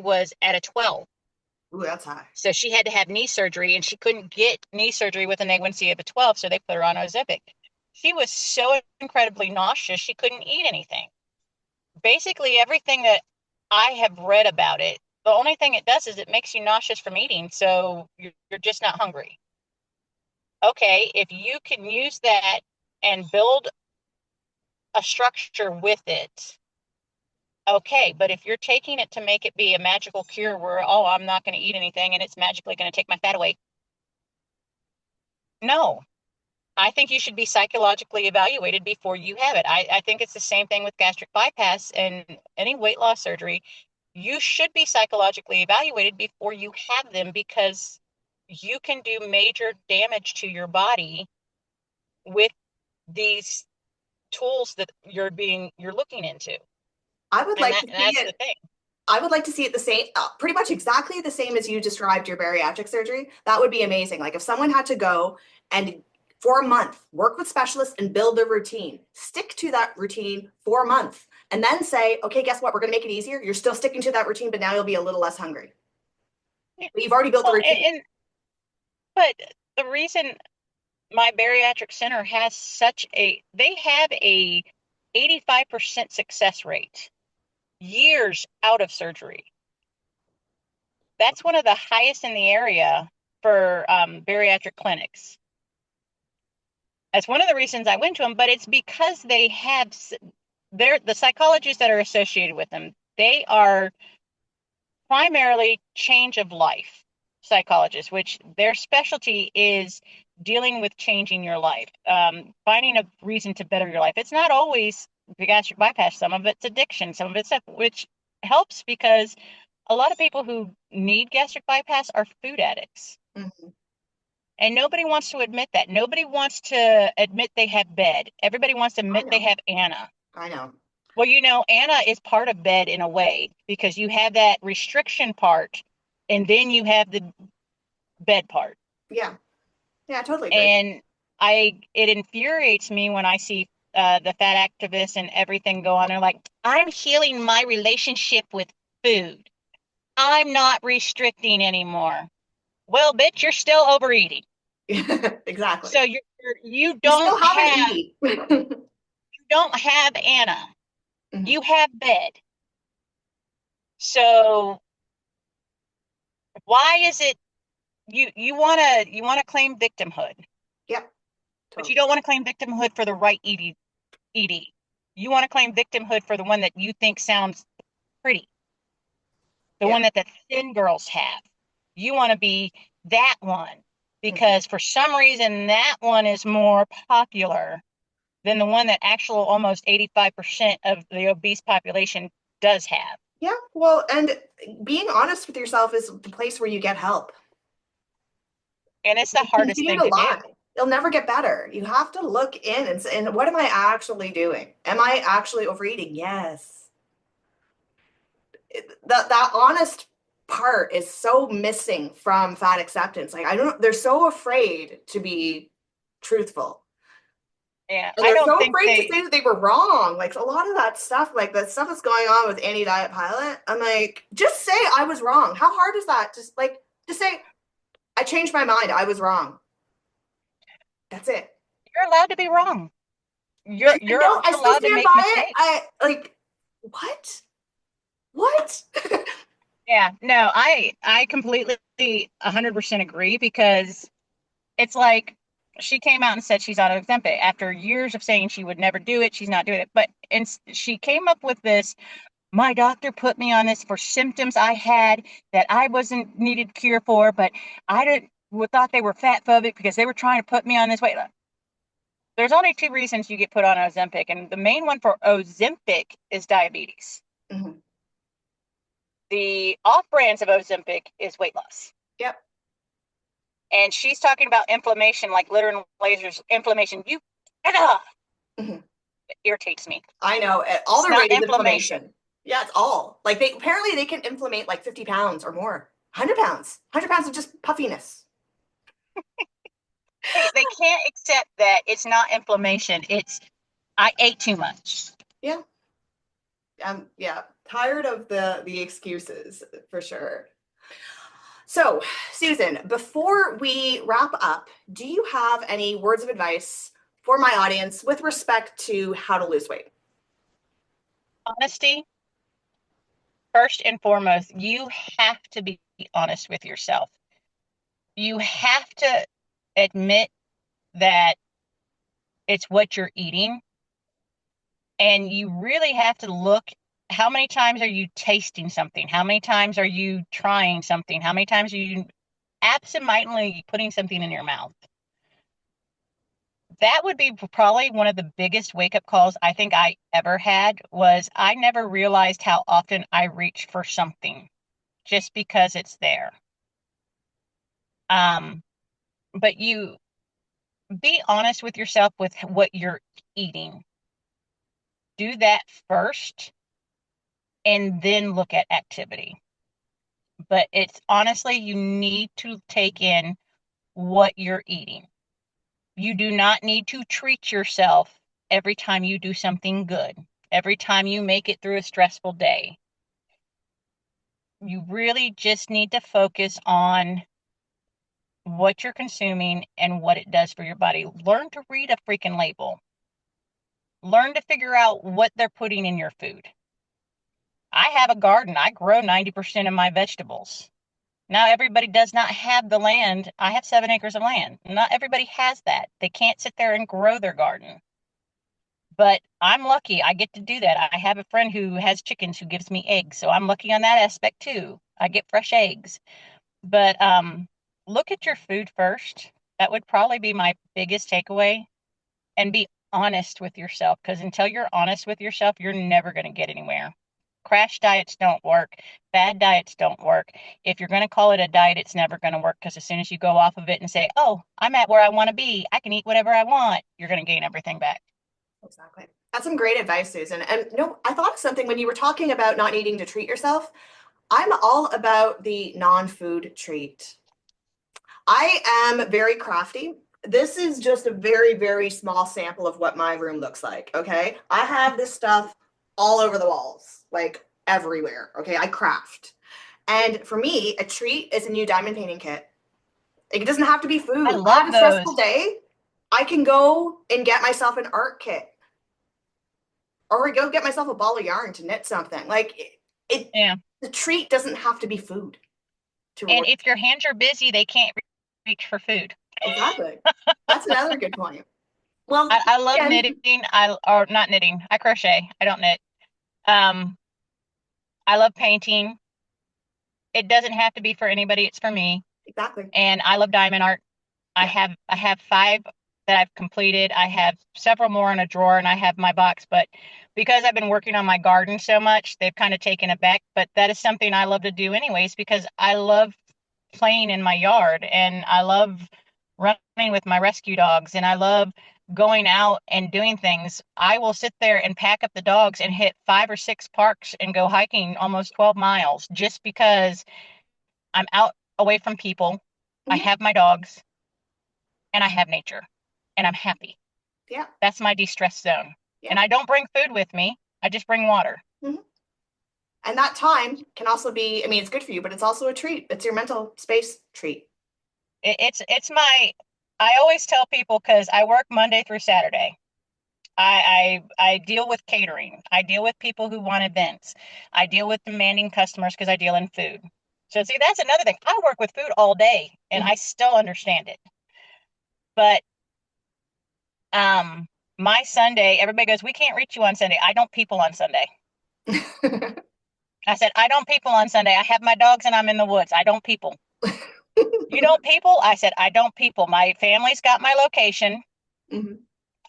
was at a 12. Ooh, that's high. So she had to have knee surgery, and she couldn't get knee surgery with an A1C of a 12, so they put her on Ozempic. She was so incredibly nauseous, she couldn't eat anything. Basically, everything that I have read about it, the only thing it does is it makes you nauseous from eating, so you're just not hungry. Okay, if you can use that and build a structure with it, okay, but if you're taking it to make it be a magical cure where, oh, I'm not going to eat anything and it's magically going to take my fat away, no. I think you should be psychologically evaluated before you have it. I think it's the same thing with gastric bypass and any weight loss surgery. You should be psychologically evaluated before you have them, because you can do major damage to your body with these tools that you're looking into. I would like to see That's it. the thing. I would like to see it the same, pretty much exactly the same as you described your bariatric surgery. That would be amazing. Like if someone had to go and for a month work with specialists and build a routine, stick to that routine for a month, and then say, okay, guess what? We're going to make it easier. You're still sticking to that routine, but now you'll be a little less hungry. Yeah. But you've already built the Well, routine. but the reason my bariatric center has they have a 85% success rate years out of surgery. That's one of the highest in the area for bariatric clinics. That's one of the reasons I went to them, but it's because the psychologists that are associated with them, they are primarily change of life psychologists, which their specialty is dealing with changing your life, finding a reason to better your life. It's not always the gastric bypass. Some of it's addiction, some of it's stuff, which helps because a lot of people who need gastric bypass are food addicts. Mm-hmm. And nobody wants to admit that. Nobody wants to admit they have BED. Everybody wants to admit they have ANA. I know. Well, ANA is part of BED in a way, because you have that restriction part and then you have the BED part. Yeah. Yeah, I totally agree. And it infuriates me when I see the fat activists and everything go on. They're like, I'm healing my relationship with food. I'm not restricting anymore. Well, bitch, you're still overeating. Exactly. So you don't have ANA. Mm-hmm. You have BED. So why is it you want to claim victimhood? Yep. Totally. But you don't want to claim victimhood for the right ED. You want to claim victimhood for the one that you think sounds pretty. The one that the thin girls have. You want to be that one because for some reason that one is more popular than the one that actual almost 85% of the obese population does have. Yeah, well, and being honest with yourself is the place where you get help. And it's the hardest thing to do. You'll never get better. You have to look in and say, what am I actually doing? Am I actually overeating? Yes. That honest part is so missing from fat acceptance. Like they're so afraid to be truthful. Yeah, and they're so afraid to say that they were wrong. Like a lot of that stuff, like the stuff that's going on with anti-diet pilot, I'm like, just say I was wrong. How hard is that? Just say I changed my mind. I was wrong. That's it. You're allowed to be wrong. You're I still allowed to stand make by mistakes. it. What? What? Yeah, no, I completely 100% agree because it's like she came out and said she's on Ozempic after years of saying she would never do it. She's not doing it. But and she came up with this. My doctor put me on this for symptoms I had that I wasn't needed cure for, but I didn't thought they were fat phobic because they were trying to put me on this weight. There's only two reasons you get put on Ozempic, and the main one for Ozempic is diabetes. Mhm. The off brands of Ozempic is weight loss. Yep. And she's talking about inflammation, like literal lasers, inflammation. Mhm. It irritates me. I know. All It's their not rate is inflammation. inflammation. Yeah, it's all. Like they apparently they can inflammate like 50 pounds or more. 100 pounds. 100 pounds of just puffiness. They can't accept that it's not inflammation. It's I ate too much. Yeah. Yeah. Tired of the excuses for sure. So, Susan, before we wrap up, do you have any words of advice for my audience with respect to how to lose weight? Honesty, first and foremost, you have to be honest with yourself. You have to admit that it's what you're eating. And you really have to look, how many times are you tasting something? How many times are you trying something? How many times are you absentmindedly putting something in your mouth? That would be probably one of the biggest wake-up calls I think I ever had. Was I never realized how often I reach for something just because it's there. Um, but you be honest with yourself with what you're eating. Do that first and then look at activity. But it's honestly, you need to take in what you're eating. You do not need to treat yourself every time you do something good, every time you make it through a stressful day. You really just need to focus on what you're consuming and what it does for your body. Learn to read a freaking label. Learn to figure out what they're putting in your food. I have a garden. I grow 90% of my vegetables. Now, everybody does not have the land. I have 7 acres of land. Not everybody has that. They can't sit there and grow their garden. But I'm lucky. I get to do that. I have a friend who has chickens who gives me eggs. So I'm lucky on that aspect too. I get fresh eggs. But look at your food first. That would probably be my biggest takeaway. And be honest with yourself. Because until you're honest with yourself, you're never going to get anywhere. Crash diets don't work. Bad diets don't work. If you're going to call it a diet, it's never going to work because as soon as you go off of it and say, oh, I'm at where I want to be, I can eat whatever I want, you're going to gain everything back. Exactly. That's some great advice, Susan. And I thought of something when you were talking about not needing to treat yourself. I'm all about the non-food treat. I am very crafty. This is just a very, very small sample of what my room looks like. Okay. I have this stuff all over the walls, like everywhere. Okay. I craft. And for me, a treat is a new diamond painting kit. It doesn't have to be I food. I have love a stressful those. day. I can go and get myself an art kit or go get myself a ball of yarn to knit something. Like Yeah. the treat doesn't have to be food to And reward. if your hands are busy, they can't reach for food. Exactly. That's another good point. Well, I love again, knitting. Or not knitting. I crochet. I don't knit. Um, I love painting. It doesn't have to be for anybody. It's for me. exactly. And I love diamond art. Yeah. I have 5 that I've completed. I have several more in a drawer and I have my box, but because I've been working on my garden so much, they've kind of taken it back. But that is something I love to do anyways because I love playing in my yard and I love running with my rescue dogs and I love going out and doing things. I will sit there and pack up the dogs and hit 5 or 6 parks and go hiking almost 12 miles just because I'm out away from people. I Mhm. have my dogs and I have nature and I'm happy. Yeah. That's my de-stress zone. Yeah. And I don't bring food with me. I just bring water. Mhm. And that time can also be, I mean, it's good for you, but it's also a treat. It's your mental space treat. It's my, I always tell people because I work Monday through Saturday. I deal with catering. I deal with people who want events. I deal with demanding customers because I deal in food. So see, that's another thing. I work with food all day and I still understand it. But my Sunday, everybody goes, we can't reach you on Sunday. I don't people on Sunday. I said, I don't people on Sunday. I have my dogs and I'm in the woods. I don't people. You don't people? I said, I don't people. My family's got my location. Mm-hmm.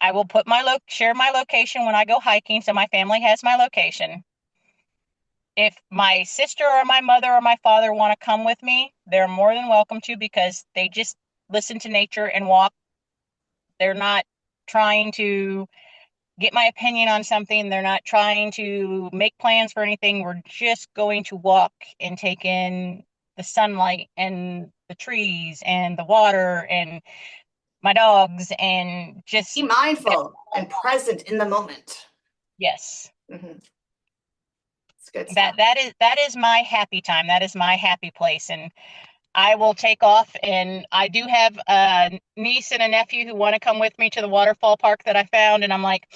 I will put share my location when I go hiking, so my family has my location. If my sister or my mother or my father want to come with me, they're more than welcome to, because they just listen to nature and walk. They're not trying to get my opinion on something. They're not trying to make plans for anything. We're just going to walk and take in the sunlight and the trees and the water and my dogs, and just be mindful and present in the moment. Yes. Mm-hmm. It's good stuff. That is my happy time. That is my happy place. And I will take off, and I do have a niece and a nephew who want to come with me to the waterfall park that I found. And I'm like,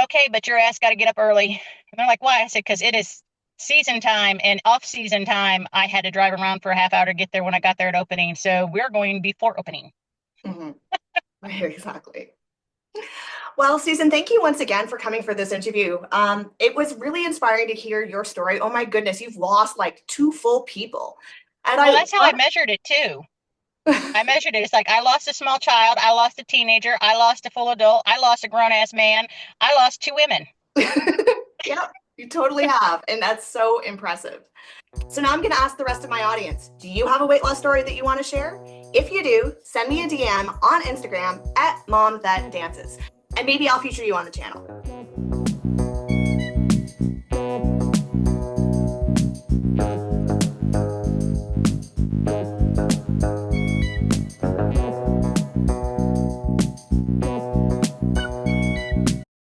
okay, but your ass got to get up early. And they're like, why? I said, because it is season time, and off season time, I had to drive around for a half hour to get there when I got there at opening. So we're going before opening. Mm-hmm. Exactly. Well, Susan, thank you once again for coming for this interview. It was really inspiring to hear your story. Oh my goodness, you've lost like 2 full people. And well, that's how I measured it too. I measured it. It's like, I lost a small child. I lost a teenager. I lost a full adult. I lost a grown ass man. I lost 2 women. Yeah, you totally have. And that's so impressive. So now I'm going to ask the rest of my audience, do you have a weight loss story that you want to share? If you do, send me a DM on Instagram at @momthatdances, and maybe I'll feature you on the channel.